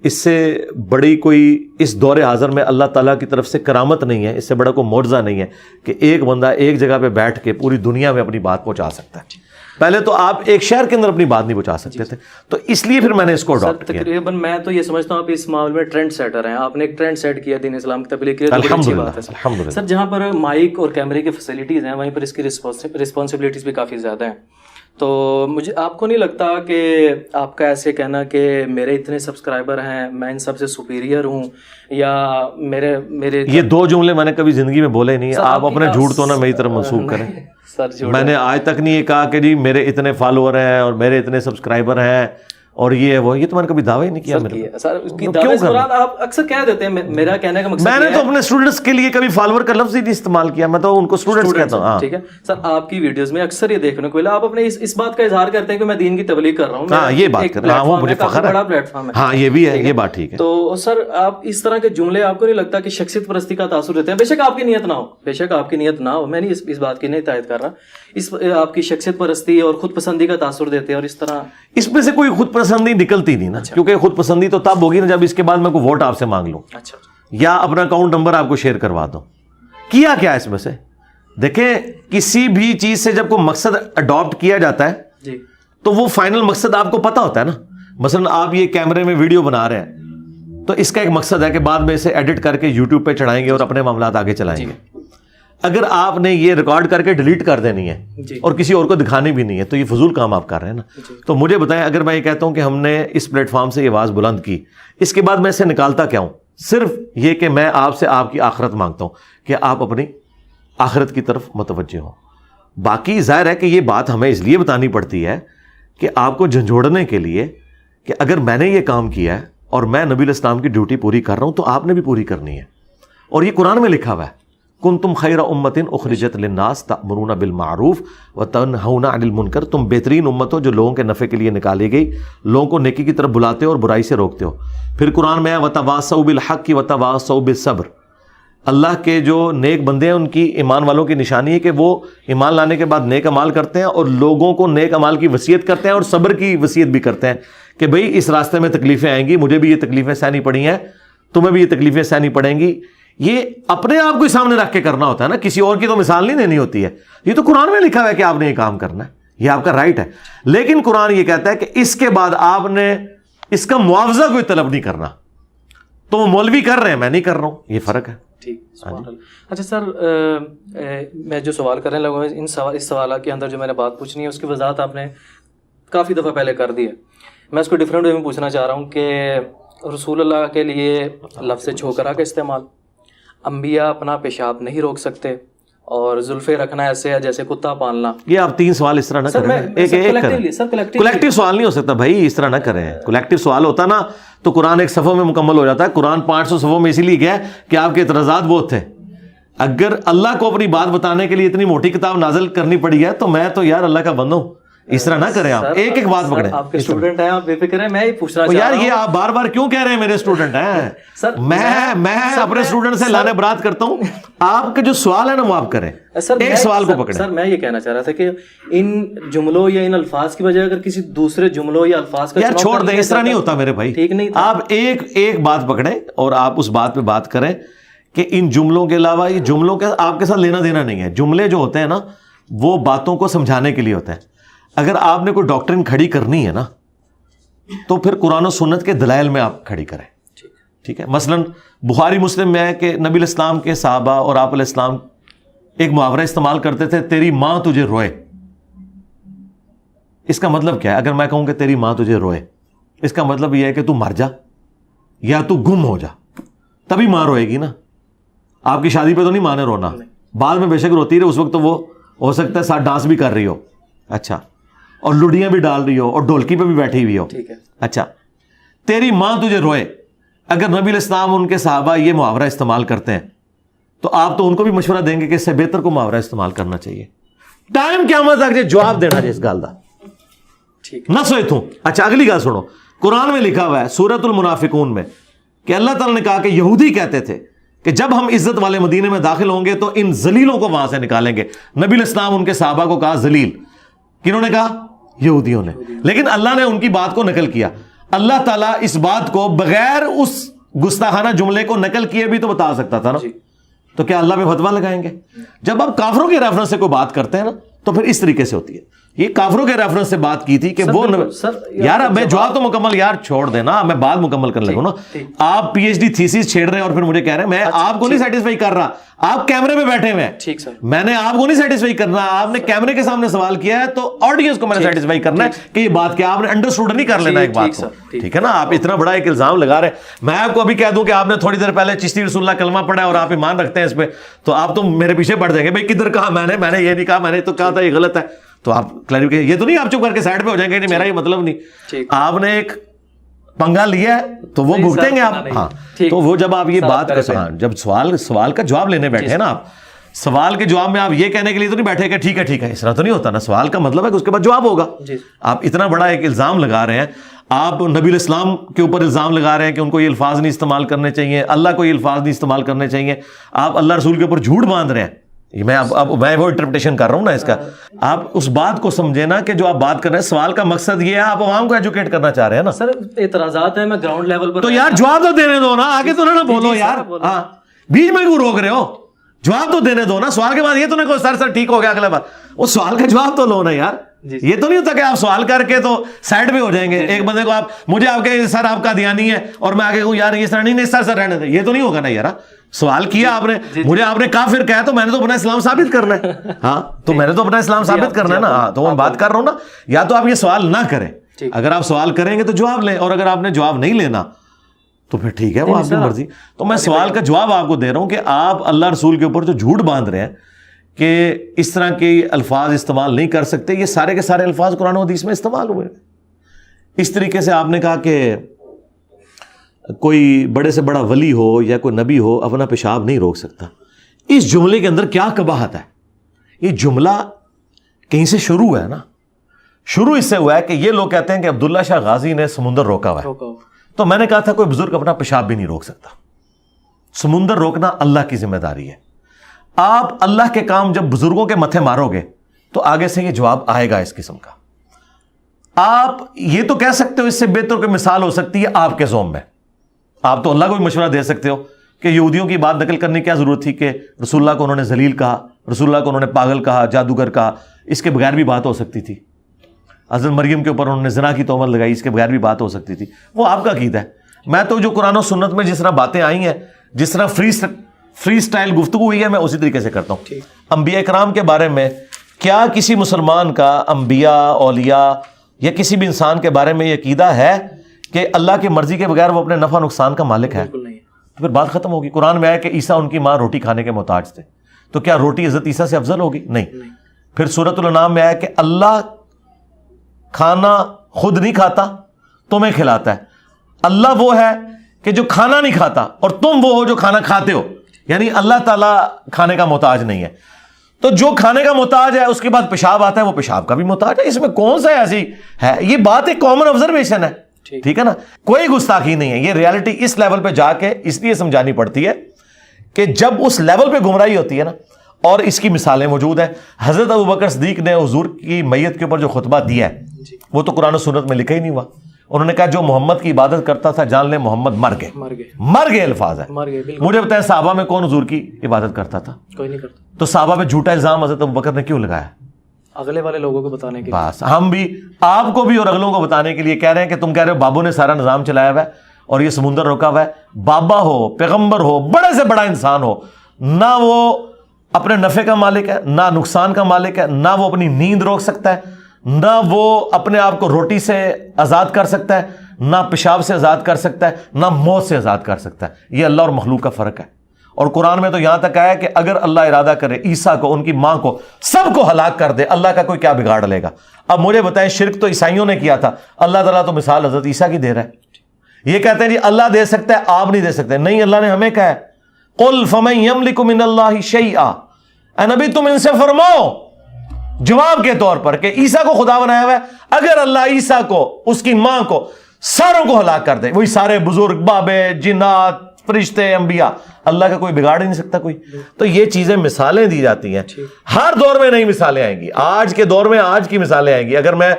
اس سے بڑی کوئی اس دور حاضر میں اللہ تعالیٰ کی طرف سے کرامت نہیں ہے, اس سے بڑا کوئی معجزہ نہیں ہے کہ ایک بندہ ایک جگہ پہ بیٹھ کے پوری دنیا میں اپنی بات پہنچا سکتا ہے. پہلے تو آپ ایک شہر کے اندر اپنی بات نہیں پہنچا سکتے تھے, تو اس لیے پھر میں نے اس کو اڈاپٹ کیا. تقریباً میں تو یہ سمجھتا ہوں آپ اس معاملے میں ٹرینڈ سیٹر ہیں, آپ نے ایک ٹرینڈ سیٹ کیا دین اسلام کی تبلیغ کے لیے, بڑی اچھی بات ہے الحمدللہ. سر جہاں پر مائک اور کیمرے کی فیسلٹیز ہیں وہیں پر اس کی رسپانسبلٹیز بھی کافی زیادہ ہیں. تو مجھے آپ کو نہیں لگتا کہ آپ کا ایسے کہنا کہ میرے اتنے سبسکرائبر ہیں, میں ان سب سے سپیریئر ہوں, یا میرے یہ دو جملے میں نے کبھی زندگی میں بولے نہیں. آپ اپنے جھوٹ تو نہ میری طرف منسوخ کریں. میں نے آج تک نہیں یہ کہا کہ جی میرے اتنے فالوور ہیں اور میرے اتنے سبسکرائبر ہیں اور یہ وہ, یہ تو میں نے کبھی دعویٰ ہی نہیں کیا. آپ اکثر کہہ دیتے ہیں, میرا کہنے کا مقصد میں نے تو اپنے اسٹوڈنٹس کے لیے کبھی فالوور کا لفظ ہی نہیں استعمال کیا, میں تو ان کو اسٹوڈنٹس کہتا ہوں. ٹھیک ہے سر, آپ کی ویڈیوز میں اکثر یہ دیکھنے کو ملا, آپ اپنے اس بات کا اظہار کرتے ہیں کہ میں دین کی تبلیغ کر رہا ہوں. ہاں یہ بات کر رہا ہوں, مجھے فخر ہے, بڑا پلیٹ فارم ہے. ہاں یہ بھی ہے, یہ بات ٹھیک ہے. تو سر آپ اس طرح کے جملے آپ کو نہیں لگتا کہ شخصیت پرستی کا تاثر دیتے ہیں؟ بے شک آپ کی نیت نہ ہو, بے شک آپ کی نیت نہ ہو, میں نہیں اس بات کی نہیں تائید کر رہا, اس آپ کی شخصیت پرستی اور خود پسندی کا تاثر دیتے ہیں, اور اس طرح اس میں سے کوئی خود پسندی نکلتی نہیں نا, کیونکہ خود پسندی تو تب ہوگی نا جب اس کے بعد میں کوئی ووٹ آپ سے مانگ لوں یا اپنا اکاؤنٹ نمبر آپ کو شیئر کروا دوں. کیا کیا اس میں سے دیکھیں, کسی بھی چیز سے جب کوئی مقصد اڈاپٹ کیا جاتا ہے تو وہ فائنل مقصد آپ کو پتا ہوتا ہے نا. مثلا آپ یہ کیمرے میں ویڈیو بنا رہے ہیں تو اس کا ایک مقصد ہے کہ بعد میں اسے ایڈٹ کر کے یوٹیوب پہ چڑھائیں گے اور اپنے معاملات آگے چلائیں گے. اگر آپ نے یہ ریکارڈ کر کے ڈیلیٹ کر دینی ہے اور کسی اور کو دکھانی بھی نہیں ہے تو یہ فضول کام آپ کر رہے ہیں نا. تو مجھے بتائیں, اگر میں یہ کہتا ہوں کہ ہم نے اس پلیٹ فارم سے یہ آواز بلند کی, اس کے بعد میں اسے نکالتا کیا ہوں؟ صرف یہ کہ میں آپ سے آپ کی آخرت مانگتا ہوں کہ آپ اپنی آخرت کی طرف متوجہ ہوں. باقی ظاہر ہے کہ یہ بات ہمیں اس لیے بتانی پڑتی ہے کہ آپ کو جھنجھوڑنے کے لیے کہ اگر میں نے یہ کام کیا ہے اور میں نبی علیہ السلام کی ڈیوٹی پوری کر رہا ہوں تو آپ نے بھی پوری کرنی ہے. اور یہ قرآن میں لکھا ہوا ہے, کنتم خیر امت اخرجت للناس تأمرون بالمعروف وتنہون عن المنکر, تم بہترین امت ہو جو لوگوں کے نفع کے لیے نکالی گئی, لوگوں کو نیکی کی طرف بلاتے ہو اور برائی سے روکتے ہو. پھر قرآن میں ہے وتواصوا بالحق وتواصوا بالصبر. اللہ کے جو نیک بندے ہیں ان کی, ایمان والوں کی نشانی ہے کہ وہ ایمان لانے کے بعد نیک اعمال کرتے ہیں اور لوگوں کو نیک اعمال کی وصیت کرتے ہیں اور صبر کی وصیت بھی کرتے ہیں کہ بھئی اس راستے میں تکلیفیں آئیں گی, مجھے بھی یہ تکلیفیں سہنی پڑی ہیں, تمہیں بھی یہ تکلیفیں سہنی پڑیں گی. یہ اپنے آپ کو سامنے رکھ کے کرنا ہوتا ہے نا, کسی اور کی تو مثال نہیں دینی ہوتی ہے. یہ تو قرآن میں لکھا ہوا ہے کہ آپ نے یہ کام کرنا ہے, یہ آپ کا رائٹ ہے. لیکن قرآن یہ کہتا ہے کہ اس کے بعد آپ نے اس کا معاوضہ کوئی طلب نہیں کرنا. تو وہ مولوی کر رہے ہیں, میں نہیں کر رہا ہوں, یہ فرق ہے. ٹھیک. اچھا سر, میں جو سوال کرنے لگا ہوں اس سوال کے اندر جو میں نے بات پوچھنی ہے اس کی وضاحت آپ نے کافی دفعہ پہلے کر دی ہے. میں اس کو ڈفرینٹ وے میں پوچھنا چاہ رہا ہوں کہ رسول اللہ کے لیے لفظ چھوکرا کا استعمال, انبیاء اپنا پیشاب نہیں روک سکتے, اور زلفے رکھنا ایسے ہے جیسے کتا پالنا. یہ آپ 3 سوال اس طرح نہ کریں, کلیکٹیو سوال نہیں ہو سکتا بھائی, اس طرح نہ کریں. کلیکٹیو سوال ہوتا نا تو قرآن ایک صفحہ میں مکمل ہو جاتا ہے. قرآن 500 صفحوں میں اسی لیے گیا کہ آپ کے اعتراضات بہت تھے. اگر اللہ کو اپنی بات بتانے کے لیے اتنی موٹی کتاب نازل کرنی پڑی ہے تو میں تو یار اللہ کا بندہ ہوں. اس طرح نہ کریں, آپ ایک ایک بات پکڑیں. آپ کے اسٹوڈنٹ ہیں, آپ بے فکر ہیں. میں یہ پوچھنا چاہ رہا ہوں یار, یہ آپ بار بار کیوں کہہ رہے ہیں میرے اسٹوڈنٹ ہیں؟ سر میں اپنے اسٹوڈنٹ سے لانے برات کرتا ہوں. آپ کے جو سوال ہے نا وہ آپ کریں, ایک سوال کو پکڑیں. سر میں یہ کہنا چاہ رہا تھا کہ ان جملوں یا ان الفاظ کی بجائے اگر کسی دوسرے جملوں یا الفاظ کا یار چھوڑ دیں, اس طرح نہیں ہوتا میرے بھائی. ٹھیک نہیں, آپ ایک بات پکڑیں اور آپ اس بات پہ بات کریں کہ ان جملوں کے علاوہ یہ جملوں کے آپ کے ساتھ لینا دینا نہیں ہے. جملے جو ہوتے ہیں نا وہ باتوں کو سمجھانے کے لیے ہوتے ہیں. اگر آپ نے کوئی ڈاکٹرن کھڑی کرنی ہے نا تو پھر قرآن و سنت کے دلائل میں آپ کھڑی کریں. ٹھیک ہے. مثلا بخاری مسلم میں ہے کہ نبی علیہ السلام کے صحابہ اور آپ علیہ السلام ایک محاورہ استعمال کرتے تھے, تیری ماں تجھے روئے. اس کا مطلب کیا ہے؟ اگر میں کہوں کہ تیری ماں تجھے روئے, اس کا مطلب یہ ہے کہ تو مر جا یا تو گم ہو جا, تبھی ماں روئے گی نا. آپ کی شادی پہ تو نہیں ماں نے رونا, بعد میں بے شک روتی رہے, اس وقت تو وہ ہو سکتا ہے ساتھ ڈانس بھی کر رہی ہو, اچھا, اور لڑیاں بھی ڈال رہی ہو اور ڈھولکی پہ بھی بیٹھی ہوئی ہو. ٹھیک ہے. اچھا, تیری ماں تجھے روئے. اگر نبی علیہ السلام ان کے صحابہ یہ محاورہ استعمال کرتے ہیں تو آپ تو ان کو بھی مشورہ دیں گے کہ اس سے بہتر کو محاورہ استعمال کرنا چاہیے. ٹائم قیامت تک جواب دینا جس گل دا نہ سوئے تھوں. اچھا, اگلی گل سنو. قرآن میں لکھا ہوا ہے سورۃ المنافقون میں کہ اللہ تعالیٰ نے کہا کہ یہودی کہتے تھے کہ جب ہم عزت والے مدینے میں داخل ہوں گے تو ان ذلیلوں کو وہاں سے نکالیں گے. نبی علیہ السلام ان کے صحابہ کو کہا ذلیل. کنہوں نے کہا؟ یہودیوں نے. لیکن اللہ نے ان کی بات کو نقل کیا. اللہ تعالیٰ اس بات کو بغیر اس گستاخانہ جملے کو نقل کیے بھی تو بتا سکتا تھا نا. تو کیا اللہ پہ فتویٰ لگائیں گے؟ جب آپ کافروں کے ریفرنس سے کوئی بات کرتے ہیں نا تو پھر اس طریقے سے ہوتی ہے. یہ کافروں کے ریفرنس سے بات کی تھی کہ وہ یار میں جواب تو مکمل یار چھوڑ دینا, میں بات مکمل کر لگوں نا. آپ پی ایچ ڈی تھیسس چھیڑ رہے ہیں اور پھر مجھے کہہ رہے ہیں میں آپ کو نہیں سیٹسفائی کر رہا, آپ کیمرے پہ بیٹھے ہوئے ہیں, ٹھیک سر, میں نے آپ کو نہیں سیٹسفائی کرنا, آپ نے کیمرے کے سامنے سوال کیا ہے تو آڈینس کو میں نے سیٹسفائی کرنا ہے کہ یہ بات کیا, آپ نے انڈرسٹوڈ نہیں کر لینا ایک بات کو, ٹھیک ہے نا. آپ اتنا بڑا ایک الزام لگا رہے ہیں, میں آپ کو ابھی کہہ دوں کہ آپ نے تھوڑی دیر پہلے چشتی رسول اللہ کلمہ پڑھا اور آپ ایمان رکھتے ہیں اس پہ, تو آپ تو میرے پیچھے پڑ جائیں گے بھائی کدھر کہا میں نے یہ نہیں کہا, میں نے تو کہا تھا یہ غلط ہے, تو آپ کلیریفیکیشن, یہ تو نہیں آپ چپ کر کے سائڈ پہ ہو جائیں گے میرا یہ مطلب نہیں, آپ نے ایک پنگا لیا ہے تو وہ بھگتیں گے آپ. ہاں تو وہ جب آپ یہ بات جب سوال کا جواب لینے بیٹھے ہیں نا, آپ سوال کے جواب میں آپ یہ کہنے کے لیے تو نہیں بیٹھے کہ ٹھیک ہے, اس طرح تو نہیں ہوتا نا. سوال کا مطلب ہے کہ اس کے بعد جواب ہوگا. آپ اتنا بڑا ایک الزام لگا رہے ہیں, آپ نبی الاسلام کے اوپر الزام لگا رہے ہیں کہ ان کو یہ الفاظ نہیں استعمال کرنے چاہیے, اللہ کو یہ الفاظ نہیں استعمال کرنے چاہیے, آپ اللہ رسول کے اوپر جھوٹ باندھ رہے ہیں. میں وہ انٹرپریٹیشن کر رہا ہوں نا اس کا. آپ اس بات کو سمجھے نا کہ جو آپ بات کر رہے ہیں سوال کا مقصد یہ ہے, آپ عوام کو ایجوکیٹ کرنا چاہ رہے ہیں نا. سر اعتراضات ہیں, میں گراؤنڈ لیول پر, تو یار جواب تو دینے دو نا, آگے تو نہ بولو یار, ہاں بیچ میں کیوں روک رہے ہو, جواب تو دینے دو نا. سوال کے بعد یہ تو نہیں کہ سر ٹھیک ہو گیا اگلا بار, وہ سوال کا جواب تو لو نا یار. یہ تو نہیں ہوتا کہ آپ سوال کر کے تو سائڈ پہ ہو جائیں گے. ایک بندے کو آپ مجھے آپ کے سر آپ کا دیانی ہے اور میں آگے کہوں یار یہ سر نہیں سر رہنے دیں, یہ تو نہیں ہوگا نا یار. سوال کیا آپ نے, مجھے آپ نے کافر کہا تو میں نے تو اپنا اسلام ثابت کرنا ہے. ہاں تو میں نے تو اپنا اسلام ثابت کرنا ہے نا. ہاں تو میں بات کر رہا ہوں نا, یا تو آپ یہ سوال نہ کریں, اگر آپ سوال کریں گے تو جواب لیں, اور اگر آپ نے جواب نہیں لینا تو پھر ٹھیک ہے, وہ آپ کی مرضی. تو میں سوال کا جواب آپ کو دے رہا ہوں کہ آپ اللہ رسول کے اوپر جو جھوٹ باندھ رہے ہیں کہ اس طرح کے الفاظ استعمال نہیں کر سکتے, یہ سارے کے سارے الفاظ قرآن و حدیث میں استعمال ہوئے. اس طریقے سے آپ نے کہا کہ کوئی بڑے سے بڑا ولی ہو یا کوئی نبی ہو اپنا پیشاب نہیں روک سکتا. اس جملے کے اندر کیا قباحت ہے؟ یہ جملہ کہیں سے شروع ہے نا, شروع اس سے ہوا ہے کہ یہ لوگ کہتے ہیں کہ عبداللہ شاہ غازی نے سمندر روکا ہوا ہے. تو میں نے کہا تھا کوئی بزرگ اپنا پیشاب بھی نہیں روک سکتا. سمندر روکنا اللہ کی ذمہ داری ہے. آپ اللہ کے کام جب بزرگوں کے متھے مارو گے تو آگے سے یہ جواب آئے گا اس قسم کا. آپ یہ تو کہہ سکتے ہو, اس سے بہتر کوئی مثال ہو سکتی ہے آپ کے زوم میں. آپ تو اللہ کو بھی مشورہ دے سکتے ہو کہ یہودیوں کی بات نقل کرنے کی کیا ضرورت تھی کہ رسول اللہ کو انہوں نے ذلیل کہا, رسول اللہ کو انہوں نے پاگل کہا, جادوگر کہا, اس کے بغیر بھی بات ہو سکتی تھی. حضرت مریم کے اوپر انہوں نے زنا کی تہمت لگائی, اس کے بغیر بھی بات ہو سکتی تھی. وہ آپ کا عقیدہ ہے. میں تو جو قرآن و سنت میں جس طرح باتیں آئی ہیں, جس طرح فری سٹائل گفتگو ہوئی ہے, میں اسی طریقے سے کرتا ہوں. انبیاء کرام کے بارے میں کیا کسی مسلمان کا انبیاء, اولیاء یا کسی بھی انسان کے بارے میں یہ عقیدہ ہے کہ اللہ کی مرضی کے بغیر وہ اپنے نفع نقصان کا مالک ہے؟ تو پھر بات ختم ہوگی. قرآن میں آیا کہ عیسیٰ ان کی ماں روٹی کھانے کے محتاج تھے, تو کیا روٹی حضرت عیسیٰ سے افضل ہوگی؟ نہیں. پھر سورۃ الانعام میں آیا کہ اللہ کھانا خود نہیں کھاتا, تمہیں کھلاتا ہے. اللہ وہ ہے کہ جو کھانا نہیں کھاتا اور تم وہ ہو جو کھانا کھاتے ہو, یعنی اللہ تعالیٰ کھانے کا محتاج نہیں ہے. تو جو کھانے کا محتاج ہے اس کے بعد پیشاب آتا ہے, وہ پیشاب کا بھی محتاج ہے. اس میں کون سا ایسی ہے؟ یہ بات ایک کامن آبزرویشن ہے, ٹھیک ہے نا, کوئی گستاخی نہیں ہے. یہ ریالٹی اس لیول پہ جا کے اس لیے سمجھانی پڑتی ہے کہ جب اس لیول پہ گمراہی ہوتی ہے نا, اور اس کی مثالیں موجود ہیں. حضرت ابوبکر صدیق نے حضور کی میت کے اوپر جو خطبہ دیا ہے وہ تو قرآن و سنت میں لکھا ہی نہیں ہوا. انہوں نے کہا جو محمد کی عبادت کرتا تھا جان لے محمد مر گئے الفاظ ہے. مجھے بتائیں صحابہ میں کون حضور کی عبادت کرتا تھا؟ کوئی نہیں کرتا. تو صحابہ پہ جھوٹا الزام حضرت ابوبکر نے کیوں لگایا؟ اگلے والے لوگوں کو بتانے کے لیے. بس ہم بھی آپ کو بھی اور اگلوں کو بتانے کے لیے کہہ رہے ہیں کہ تم کہہ رہے ہو بابو نے سارا نظام چلایا ہوا ہے اور یہ سمندر روکا ہوا ہے. بابا ہو, پیغمبر ہو, بڑے سے بڑا انسان ہو, نہ وہ اپنے نفع کا مالک ہے, نہ نقصان کا مالک ہے, نہ وہ اپنی نیند روک سکتا ہے, نہ وہ اپنے آپ کو روٹی سے آزاد کر سکتا ہے, نہ پیشاب سے آزاد کر سکتا ہے, نہ موت سے آزاد کر سکتا ہے. یہ اللہ اور مخلوق کا فرق ہے. اور قرآن میں تو یہاں تک آیا کہ اگر اللہ ارادہ کرے عیسیٰ کو, ان کی ماں کو, سب کو ہلاک کر دے, اللہ کا کوئی کیا بگاڑ لے گا؟ اب مجھے بتائیں, شرک تو عیسائیوں نے کیا تھا, اللہ تعالیٰ تو مثال حضرت عیسیٰ کی دے رہا ہے. یہ کہتے ہیں جی اللہ دے سکتا ہے, آپ نہیں دے سکتے. نہیں, اللہ نے ہمیں کہا ہے قل فمن یملک من اللہ شیئا, اے نبی تم ان سے فرماؤ جواب کے طور پر کہ عیسیٰ کو خدا بنایا ہوا ہے, اگر اللہ عیسیٰ کو, اس کی ماں کو, ساروں کو ہلاک کر دے, وہی سارے بزرگ, بابے, جنات, فرشتے, انبیاء, اللہ کا کوئی بگاڑ ہی نہیں سکتا کوئی. تو یہ چیزیں مثالیں دی جاتی ہیں, ہر دور میں نئی مثالیں آئیں گی. آج کے دور میں آج کی مثالیں آئیں گی. اگر میں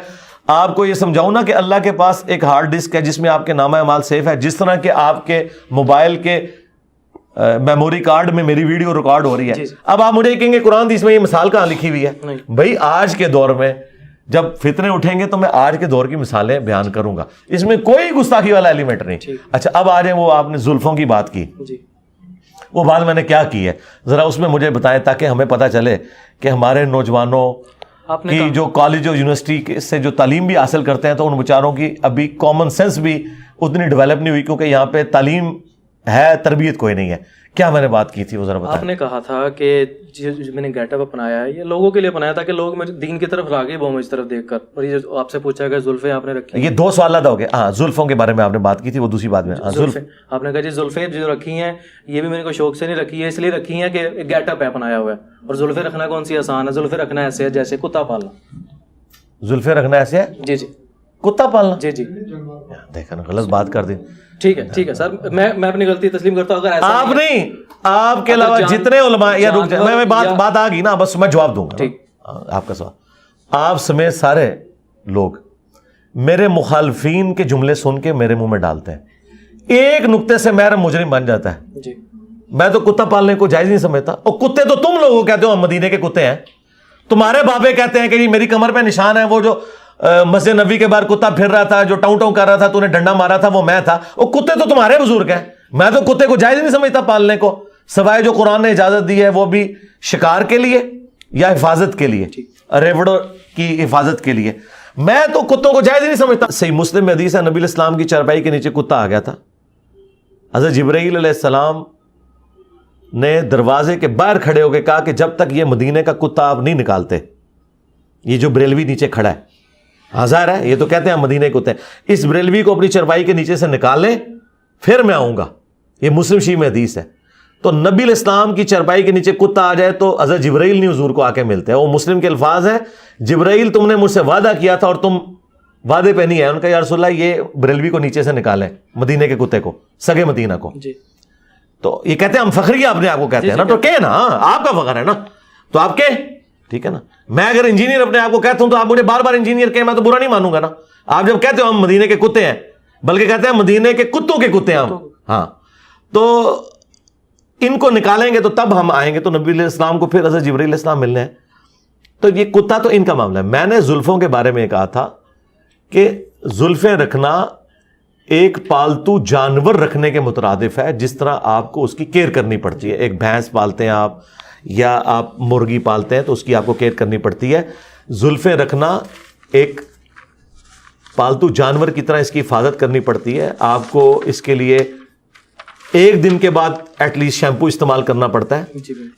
آپ کو یہ سمجھاؤں نا کہ اللہ کے پاس ایک ہارڈ ڈسک ہے جس میں آپ کے نامہ اعمال سیف ہے, جس طرح کہ آپ کے موبائل کے میموری کارڈ میں میری ویڈیو ریکارڈ ہو رہی ہے. اب آپ مجھے کہیں گے قرآن حدیث میں یہ مثال کہاں لکھی ہوئی ہے؟ بھائی آج کے دور میں جب فتنے اٹھیں گے تو میں آج کے دور کی مثالیں بیان کروں گا, اس میں کوئی گستاخی والا ایلیمنٹ نہیں. اچھا اب آ جائیں, وہ آپ نے زلفوں کی بات کی, وہ بات میں نے کیا کی ہے ذرا اس میں مجھے بتائیں تاکہ ہمیں پتہ چلے کہ ہمارے نوجوانوں کی جو کالج اور یونیورسٹی سے جو تعلیم بھی حاصل کرتے ہیں تو ان بیچاروں کی ابھی کامن سینس بھی اتنی ڈیولپ نہیں ہوئی, کیونکہ یہاں پہ تعلیم ہے, تربیت کوئی نہیں ہے. کیا میں نے بات کی تھی وہ ذرا بتائیں. آپ نے کہا تھا کہ جو میں نے گیٹ اپ اپنایا ہے یہ لوگوں کے لیے اپنایا تھا کہ لوگ دین کی طرف راغب ہوں مجھ طرف دیکھ کر. اور یہ جو آپ سے پوچھا گیا زلفیں آپ نے رکھی, یہ دو سوال ادا ہو گئے. ہاں زلفوں کے بارے میں آپ نے بات کی تھی, وہ دوسری بات میں زلفیں آپ نے کہا جی زلفیں جو رکھی ہیں یہ بھی میں نے کوئی شوق سے نہیں رکھی ہے, اس لیے رکھی ہیں کہ گیٹ اپ ہے اپنایا ہوا ہے. اور زلفیں رکھنا کون سی آسان ہے, زلفیں رکھنا ایسے ہے جیسے کتا پالنا. زلفیں رکھنا ایسے ہے جی جی کتا پالنا. جی جی دیکھا نا غلط بات کر دی. ٹھیک ہے سر, میں اپنی غلطی تسلیم کرتا ہوں. اگر ایسا آپ نہیں, آپ کے علاوہ جتنے علماء, یا رک جائیں, میں بات آ گئی نا, بس میں جواب دوں گا آپ کا سوال. آپ سمیت سارے لوگ میرے مخالفین کے جملے سن کے میرے منہ میں ڈالتے ہیں, ایک نقطے سے میرا مجرم بن جاتا ہے. جی میں تو کتا پالنے کو جائز نہیں سمجھتا. اور کتے تو تم لوگوں کہتے ہو ہم مدینے کے کتے ہیں, تمہارے بابے کہتے ہیں کہ جی میری کمر پہ نشان ہے, وہ جو مسجد نبی کے باہر کتا پھر رہا تھا, جو ٹاؤں ٹاؤں کر رہا تھا, تو نے ڈنڈا مارا تھا, وہ میں تھا. وہ کتے تو تمہارے بزرگ ہیں, میں تو کتے کو جائز نہیں سمجھتا پالنے کو, سوائے جو قرآن نے اجازت دی ہے وہ بھی شکار کے لیے یا حفاظت کے لیے, ریوڑوں کی حفاظت کے لیے. میں تو کتوں کو جائز نہیں سمجھتا. صحیح مسلم میں حدیث ہے, نبی علیہ السلام کی چارپائی کے نیچے کتا آ گیا تھا. حضرت جبرائیل علیہ السلام نے دروازے کے باہر کھڑے ہو کے کہا کہ جب تک یہ مدینے کا کتا آپ نہیں نکالتے, یہ جو بریلوی نیچے کھڑا ہے, ہزار ہے, یہ تو کہتے ہیں مدینے کتے ہیں, اس بریلوی کو اپنی چرپائی کے نیچے سے نکال لیں پھر میں آؤں گا. یہ مسلم شریف میں حدیث ہے. تو نبی علیہ السلام کی چرپائی کے نیچے کتا آ جائے تو حضرت جبرائیل نہیں حضور کو آ کے ملتے ہیں. وہ مسلم کے الفاظ ہیں, جبرائیل تم نے مجھ سے وعدہ کیا تھا اور تم وعدے پہ نہیں ہے. ان کا یا رسول اللہ یہ بریلوی کو نیچے سے نکالیں, مدینے کے کتے کو, سگے مدینہ کو. تو یہ کہتے ہیں ہم فخری اپنے آپ کو کہتے ہیں نا, تو کہ نا آپ کا فخر ہے نا, تو آپ کے ٹھیک ہے نا. میں اگر انجینئر اپنے آپ کو کہتا ہوں تو آپ مجھے بار بار انجینئر کہیں, میں تو برا نہیں مانوں گا نا. آپ جب کہتے ہو ہم مدینے کے کتے ہیں, بلکہ کہتے ہیں مدینے کے کتوں کے کتے ہیں ہم, ہاں, تو ان کو نکالیں گے تو تب ہم آئیں گے. تو نبی علیہ السلام کو پھر حضرت جبرائیل علیہ السلام ملنے ہیں. تو یہ کتا تو ان کا معاملہ ہے. میں نے زلفوں کے بارے میں کہا تھا کہ زلفیں رکھنا ایک پالتو جانور رکھنے کے مترادف ہے, جس طرح آپ کو اس کی کیئر کرنی پڑتی ہے. ایک بھینس پالتے ہیں آپ یا آپ مرغی پالتے ہیں تو اس کی آپ کو کیئر کرنی پڑتی ہے. زلفیں رکھنا ایک پالتو جانور کی طرح اس کی حفاظت کرنی پڑتی ہے. آپ کو اس کے لیے ایک دن کے بعد ایٹ لیسٹ شیمپو استعمال کرنا پڑتا ہے.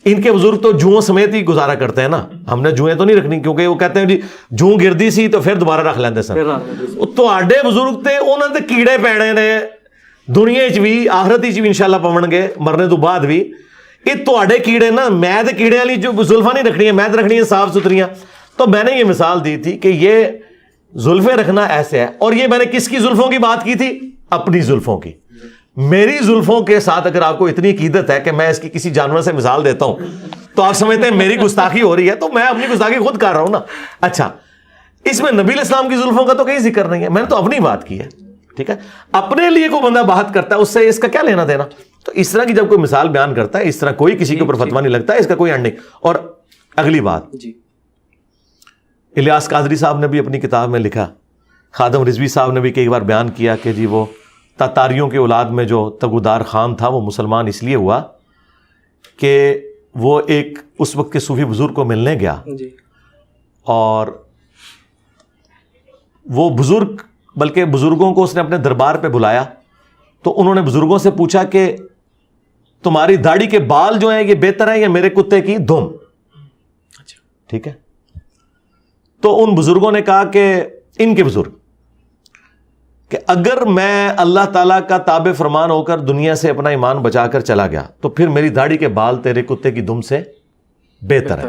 ان کے بزرگ تو جوؤں سمیت ہی گزارا کرتے ہیں نا, ہم نے جوئیں تو نہیں رکھنی, کیونکہ وہ کہتے ہیں جی جوں گردی سی تو پھر دوبارہ رکھ لیندے سن. تو آڈے بزرگ تے انہوں نے کیڑے پیڑے نے دنیا چ بھی آخرت چ بھی انشاءاللہ پون گے مرنے تو بعد بھی. یہ تواڈے کیڑے نا, میں تے کیڑے والی جو زلفاں نہیں رکھنی ہے, میں تے رکھنی ہے صاف ستھریاں. تو میں نے یہ مثال دی تھی کہ یہ زلفیں رکھنا ایسے ہے. اور یہ میں نے کس کی زلفوں کی بات کی تھی؟ اپنی زلفوں کی. میری زلفوں کے ساتھ اگر آپ کو اتنی عقیدت ہے کہ میں اس کی کسی جانور سے مثال دیتا ہوں تو آپ سمجھتے ہیں میری گستاخی ہو رہی ہے, تو میں اپنی گستاخی خود کر رہا ہوں نا. اچھا, اس میں نبی علیہ السلام کی زلفوں کا تو کہیں ذکر نہیں ہے, میں نے تو اپنی بات کی ہے. ٹھیک ہے, اپنے لیے کوئی بندہ بات کرتا ہے اس سے اس کا کیا لینا دینا. تو اس طرح کی جب کوئی مثال بیان کرتا ہے, اس طرح کوئی کسی کے اوپر فتویٰ نہیں لگتا ہے, اس کا کوئی اینڈ نہیں. اور اگلی بات, الیاس قادری صاحب نے بھی اپنی کتاب میں لکھا, خادم رضوی صاحب نے بھی کئی بار بیان کیا کہ جی وہ تاتاریوں کے اولاد میں جو تگودار خان تھا وہ مسلمان اس لیے ہوا کہ وہ ایک اس وقت کے صوفی بزرگ کو ملنے گیا, اور وہ بزرگ بلکہ بزرگوں کو اس نے اپنے دربار پہ بلایا, تو انہوں نے بزرگوں سے پوچھا کہ تمہاری داڑھی کے بال جو ہیں یہ بہتر ہیں یا میرے کتے کی دم. ٹھیک ہے, تو ان بزرگوں نے کہا کہ ان کے بزرگ کہ اگر میں اللہ تعالیٰ کا تابع فرمان ہو کر دنیا سے اپنا ایمان بچا کر چلا گیا تو پھر میری داڑھی کے بال تیرے کتے کی دم سے بہتر ہے,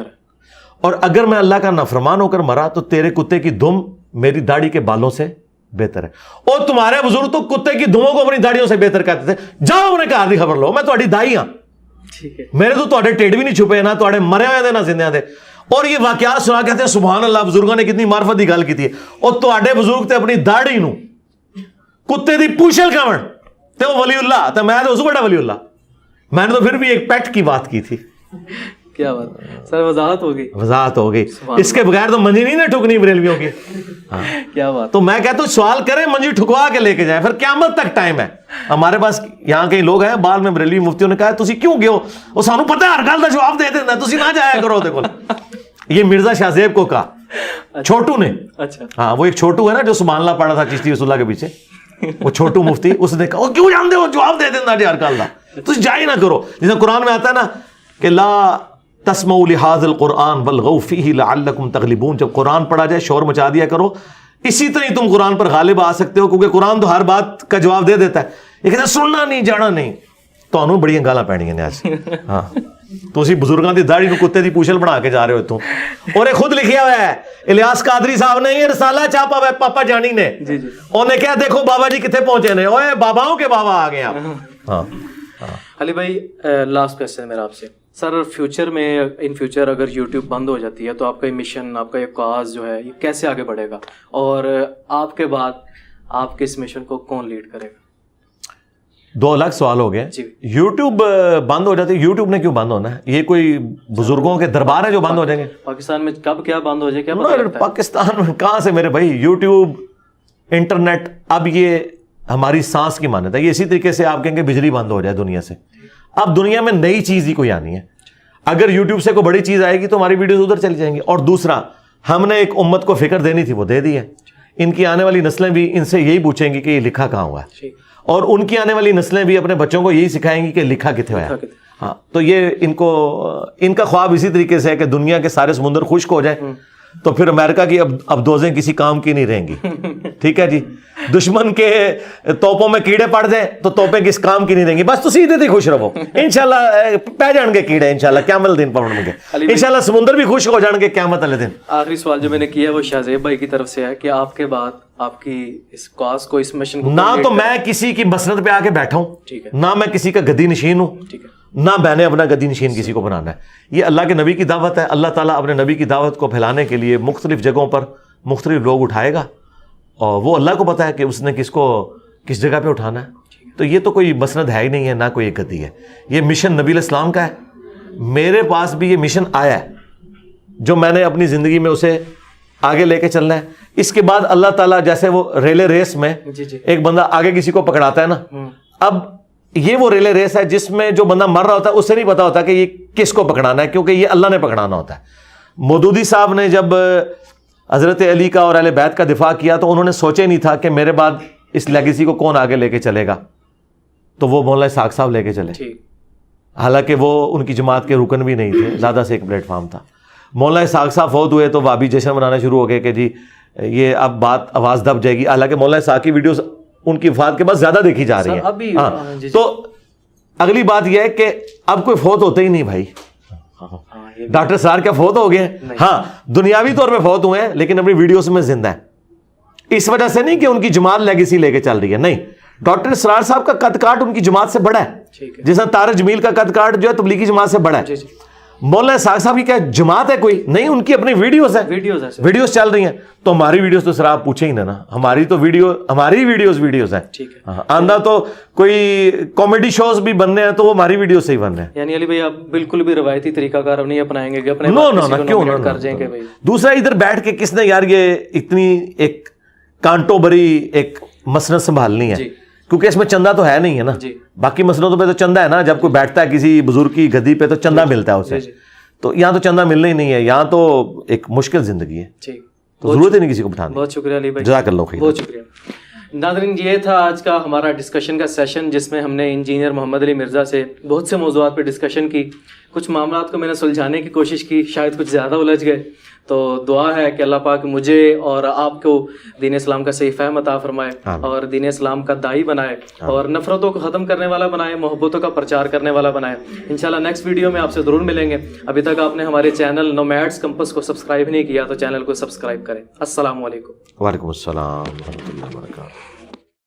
اور اگر میں اللہ کا نافرمان ہو کر مرا تو تیرے کتے کی دم میری داڑھی کے بالوں سے بہتر ہے. اور تمہارے بزرگ تو کتے کی دموں کو اپنی داڑھیوں سے بہتر کہتے تھے. جاؤ انہیں کہا دی خبر لو, میں تہاڈی دائی ہاں, میرے تو تہاڈے ٹیڈ بھی نہیں چھپے, نہ تہاڈے مرے ہوئے دے نہ زندے دے. اور یہ واقعات سنا کہتے ہیں سبحان اللہ, بزرگوں نے کتنی معرفت کی گل کی تھی. اور تہاڈے بزرگ تے اپنی داڑھی نو کتے دی پوچھل کھاون تے وہ ولی اللہ, تے میں تو اس بڑا ولی اللہ. میں نے تو پھر بھی ایک پیٹ کی بات کی تھی کیا بات سر, وضاحت ہوگی, وضاحت ہو گئی. اس کے بغیر تو منجی نہیں نا ٹھکنی بریلویوں کی. کیا بات. تو میں کہتا ہوں سوال کریں, منجی ٹھکوا کے لے کے جائیں, پھر قیامت تک ٹائم ہے. ہمارے پاس یہاں کئی لوگ ہیں بعد میں بریلوی مفتیوں نے کہا تسی کیوں گئے ہو, وہ سانو پتہ ہے ہر گل دا جواب دے دینا, تسی نہ جایا کرو دے کول. یہ مرزا شاہ زیب کو کہا چھوٹو نے. اچھا ہاں, وہ ایک چھوٹو ہے نا جو سبحان اللہ پڑھا تھا چشتی رسول اللہ کے پیچھے, وہ چھوٹو مفتی, اس نے کہا کیوں جانتے ہو جواب دے دینا جی ہر گل دا, تسی جا ہی نہ کرو. جیسے قرآن میں آتا ہے نا کہ لا تسمعوا لهذا القرآن والغوا فيه لعلكم تغلبون, جب قرآن پڑھا جائے شور مچا دیا کرو, اسی طرح تم قرآن پر غالب آ سکتے ہو, کیونکہ قرآن تو ہر بات کا جواب دے دیتا ہے. لیکن سننا نہیں, جانا نہیں. تو انہوں بڑی گالاں پینیاں نے آج. ہاں تو اسی بزرگاں دی داڑھی نو کتے دی پوچھل بنا کے جا رہے ہو تم. اور یہ خود لکھیا ہوا ہے الیاس قادری صاحب نے, یہ رسالہ چھاپا ہوا ہے پاپا جانی نے. انہوں نے کہا دیکھو بابا جی کتنے پہنچے نے, اوے باباؤں کے بابا آ گئے آپ. ہاں علی بھائی لاسٹ کویسچن میرا آپ سے سر, فیوچر میں ان فیوچر اگر یوٹیوب بند ہو جاتی ہے تو آپ کا یہ مشن, آپ کا یہ کاز جو ہے یہ کیسے آگے بڑھے گا, اور آپ کے بعد آپ کے اس مشن کو کون لیڈ کرے گا؟ 2 الگ سوال ہو گئے. یوٹیوب بند ہو جاتی ہے, یوٹیوب نے کیوں بند ہونا ہے؟ یہ کوئی بزرگوں کے دربار ہے جو بند ہو جائیں گے؟ پاکستان میں کب کیا بند ہو جائے کیا پاکستان میں کہاں سے میرے بھائی, یوٹیوب انٹرنیٹ اب یہ ہماری سانس کی مانت ہے. یہ اسی طریقے سے آپ کہیں گے بجلی بند ہو جائے دنیا سے. اب دنیا میں نئی چیز ہی کوئی آنی ہے. اگر یوٹیوب سے کوئی بڑی چیز آئے گی تو ہماری ویڈیوز ادھر چلی جائیں گی. اور دوسرا, ہم نے ایک امت کو فکر دینی تھی وہ دے دی ہے. ان کی آنے والی نسلیں بھی ان سے یہی پوچھیں گی کہ یہ لکھا کہاں ہوا ہے, اور ان کی آنے والی نسلیں بھی اپنے بچوں کو یہی سکھائیں گی کہ لکھا کتنے ہوا ہے. ہاں تو یہ ان کا خواب اسی طریقے سے ہے کہ دنیا کے سارے سمندر خشک ہو جائیں, تو پھر امریکہ کی اب دوزیں کسی کام کی نہیں رہیں گی. ٹھیک ہے جی, دشمن کے توپوں میں کیڑے پڑ جائیں تو توپیں کس کام کی نہیں رہیں گی. بس تو سیدھے خوش رہو, انشاءاللہ پہ جان گے کیڑے, انشاءاللہ قیامت دن پڑھ گے, انشاءاللہ سمندر بھی خشک ہو جان گے قیامت والے دن. آخری سوال جو میں نے کیا وہ شاہ زیب بھائی کی طرف سے ہے کہ آپ کے بعد آپ کی اس کاز کو, اس مشن کو, نہ تو میں کسی کی مسند پہ آ کے بیٹھا ہوں, نہ میں کسی کا گدی نشین ہوں, نہ میں نے اپنا گدی نشین کسی کو بنانا ہے. یہ اللہ کے نبی کی دعوت ہے. اللہ تعالیٰ اپنے نبی کی دعوت کو پھیلانے کے لیے مختلف جگہوں پر مختلف لوگ اٹھائے گا, اور وہ اللہ کو پتہ ہے کہ اس نے کس کو کس جگہ پہ اٹھانا ہے. تو یہ تو کوئی مسند ہے ہی نہیں ہے, نہ کوئی ایک گدی ہے. یہ مشن نبی علیہ السلام کا ہے. میرے پاس بھی یہ مشن آیا ہے جو میں نے اپنی زندگی میں اسے آگے لے کے چلنا ہے. اس کے بعد اللہ تعالیٰ جیسے وہ ریلے ریس میں ایک بندہ آگے کسی کو پکڑاتا ہے نا, اب یہ وہ ریلے ریس ہے جس میں جو بندہ مر رہا ہوتا ہے اسے نہیں پتا ہوتا کہ یہ کس کو پکڑانا ہے, کیونکہ یہ اللہ نے پکڑانا ہوتا ہے. مودودی صاحب نے جب حضرت علی کا اور اہل بیت کا دفاع کیا تو انہوں نے سوچے نہیں تھا کہ میرے بعد اس لیگیسی کو کون آگے لے کے چلے گا, تو وہ مولانا اسحاق صاحب لے کے چلے. حالانکہ وہ ان کی جماعت کے رکن بھی نہیں تھے, لادہ سے ایک پلیٹ فارم تھا. مولانا اسحاق صاحب فوت ہوئے تو وہابی جشن منانا شروع ہو گئے کہ جی یہ اب بات آواز دب جائے گی. حالانکہ مولانا اسحاق کی ویڈیوز ان کی وفات کے بعد زیادہ دیکھی جا رہی ہیں. ہاں تو اگلی بات یہ ہے کہ اب کوئی فوت ہوتے ہی نہیں بھائی. ڈاکٹر سار کیا فوت ہو گئے ہیں؟ ہاں دنیاوی طور پہ فوت ہوئے ہیں, لیکن اپنی ویڈیوز میں زندہ ہیں. اس وجہ سے نہیں کہ ان کی جماعت لیگیسی لے کے چل رہی ہے, نہیں. ڈاکٹر اسرار صاحب کا قد کاٹ ان کی جماعت سے بڑا ہے, جیسا طارق جمیل کا قد کاٹ جو ہے تبلیغی جماعت سے بڑا ہے. مولانا اسحاق صاحب کی کیا جماعت ہے کوئی نہیں, ان کی اپنی ویڈیوز ہیں, ویڈیوز چل رہی ہیں. تو ہماری ویڈیوز تو سر آپ پوچھیں ہی نا, ہماری تو ہماری ویڈیوز ہیں. آندہ تو کوئی کامیڈی شوز بھی بننے ہیں تو وہ ہماری ویڈیوز سے ہی بن رہے ہیں. یعنی علی بھائی آپ بالکل بھی روایتی طریقہ کار نہیں اپنائیں گے کہ اپنے کیوں کر جائیں گے. دوسرا ادھر بیٹھ کے کس نے یار یہ اتنی ایک کانٹوں بری ایک مسند سنبھالنی ہے, کیونکہ اس میں چندہ تو ہے نہیں ہے نا. باقی مسئلوں پہ تو چندہ ہے نا, جب کوئی بیٹھتا ہے کسی بزرگ کی گدی پہ تو چندہ ملتا ہے اسے. تو یہاں تو چندہ ملنا ہی نہیں ہے, یہاں تو ایک مشکل زندگی ہے, تو ضرورت ہی نہیں کسی کو بٹھانے. بہت شکریہ علی بھائی, جزاک اللہ خیر. بہت شکریہ. ناظرین یہ تھا آج کا ہمارا ڈسکشن کا سیشن, جس میں ہم نے انجینئر محمد علی مرزا سے بہت سے موضوعات پہ ڈسکشن کی. کچھ معاملات کو میں نے سلجھانے کی کوشش کی, شاید کچھ زیادہ الجھ گئے. تو دعا ہے کہ اللہ پاک مجھے اور آپ کو دین اسلام کا صحیح فہم عطا فرمائے, اور دین اسلام کا داعی بنائے, اور نفرتوں کو ختم کرنے والا بنائے, محبتوں کا پرچار کرنے والا بنائے. انشاءاللہ نیکسٹ ویڈیو میں آپ سے ضرور ملیں گے. ابھی تک آپ نے ہمارے چینل نومیڈس کمپس کو سبسکرائب نہیں کیا تو چینل کو سبسکرائب کریں. السلام علیکم. وعلیکم السلام.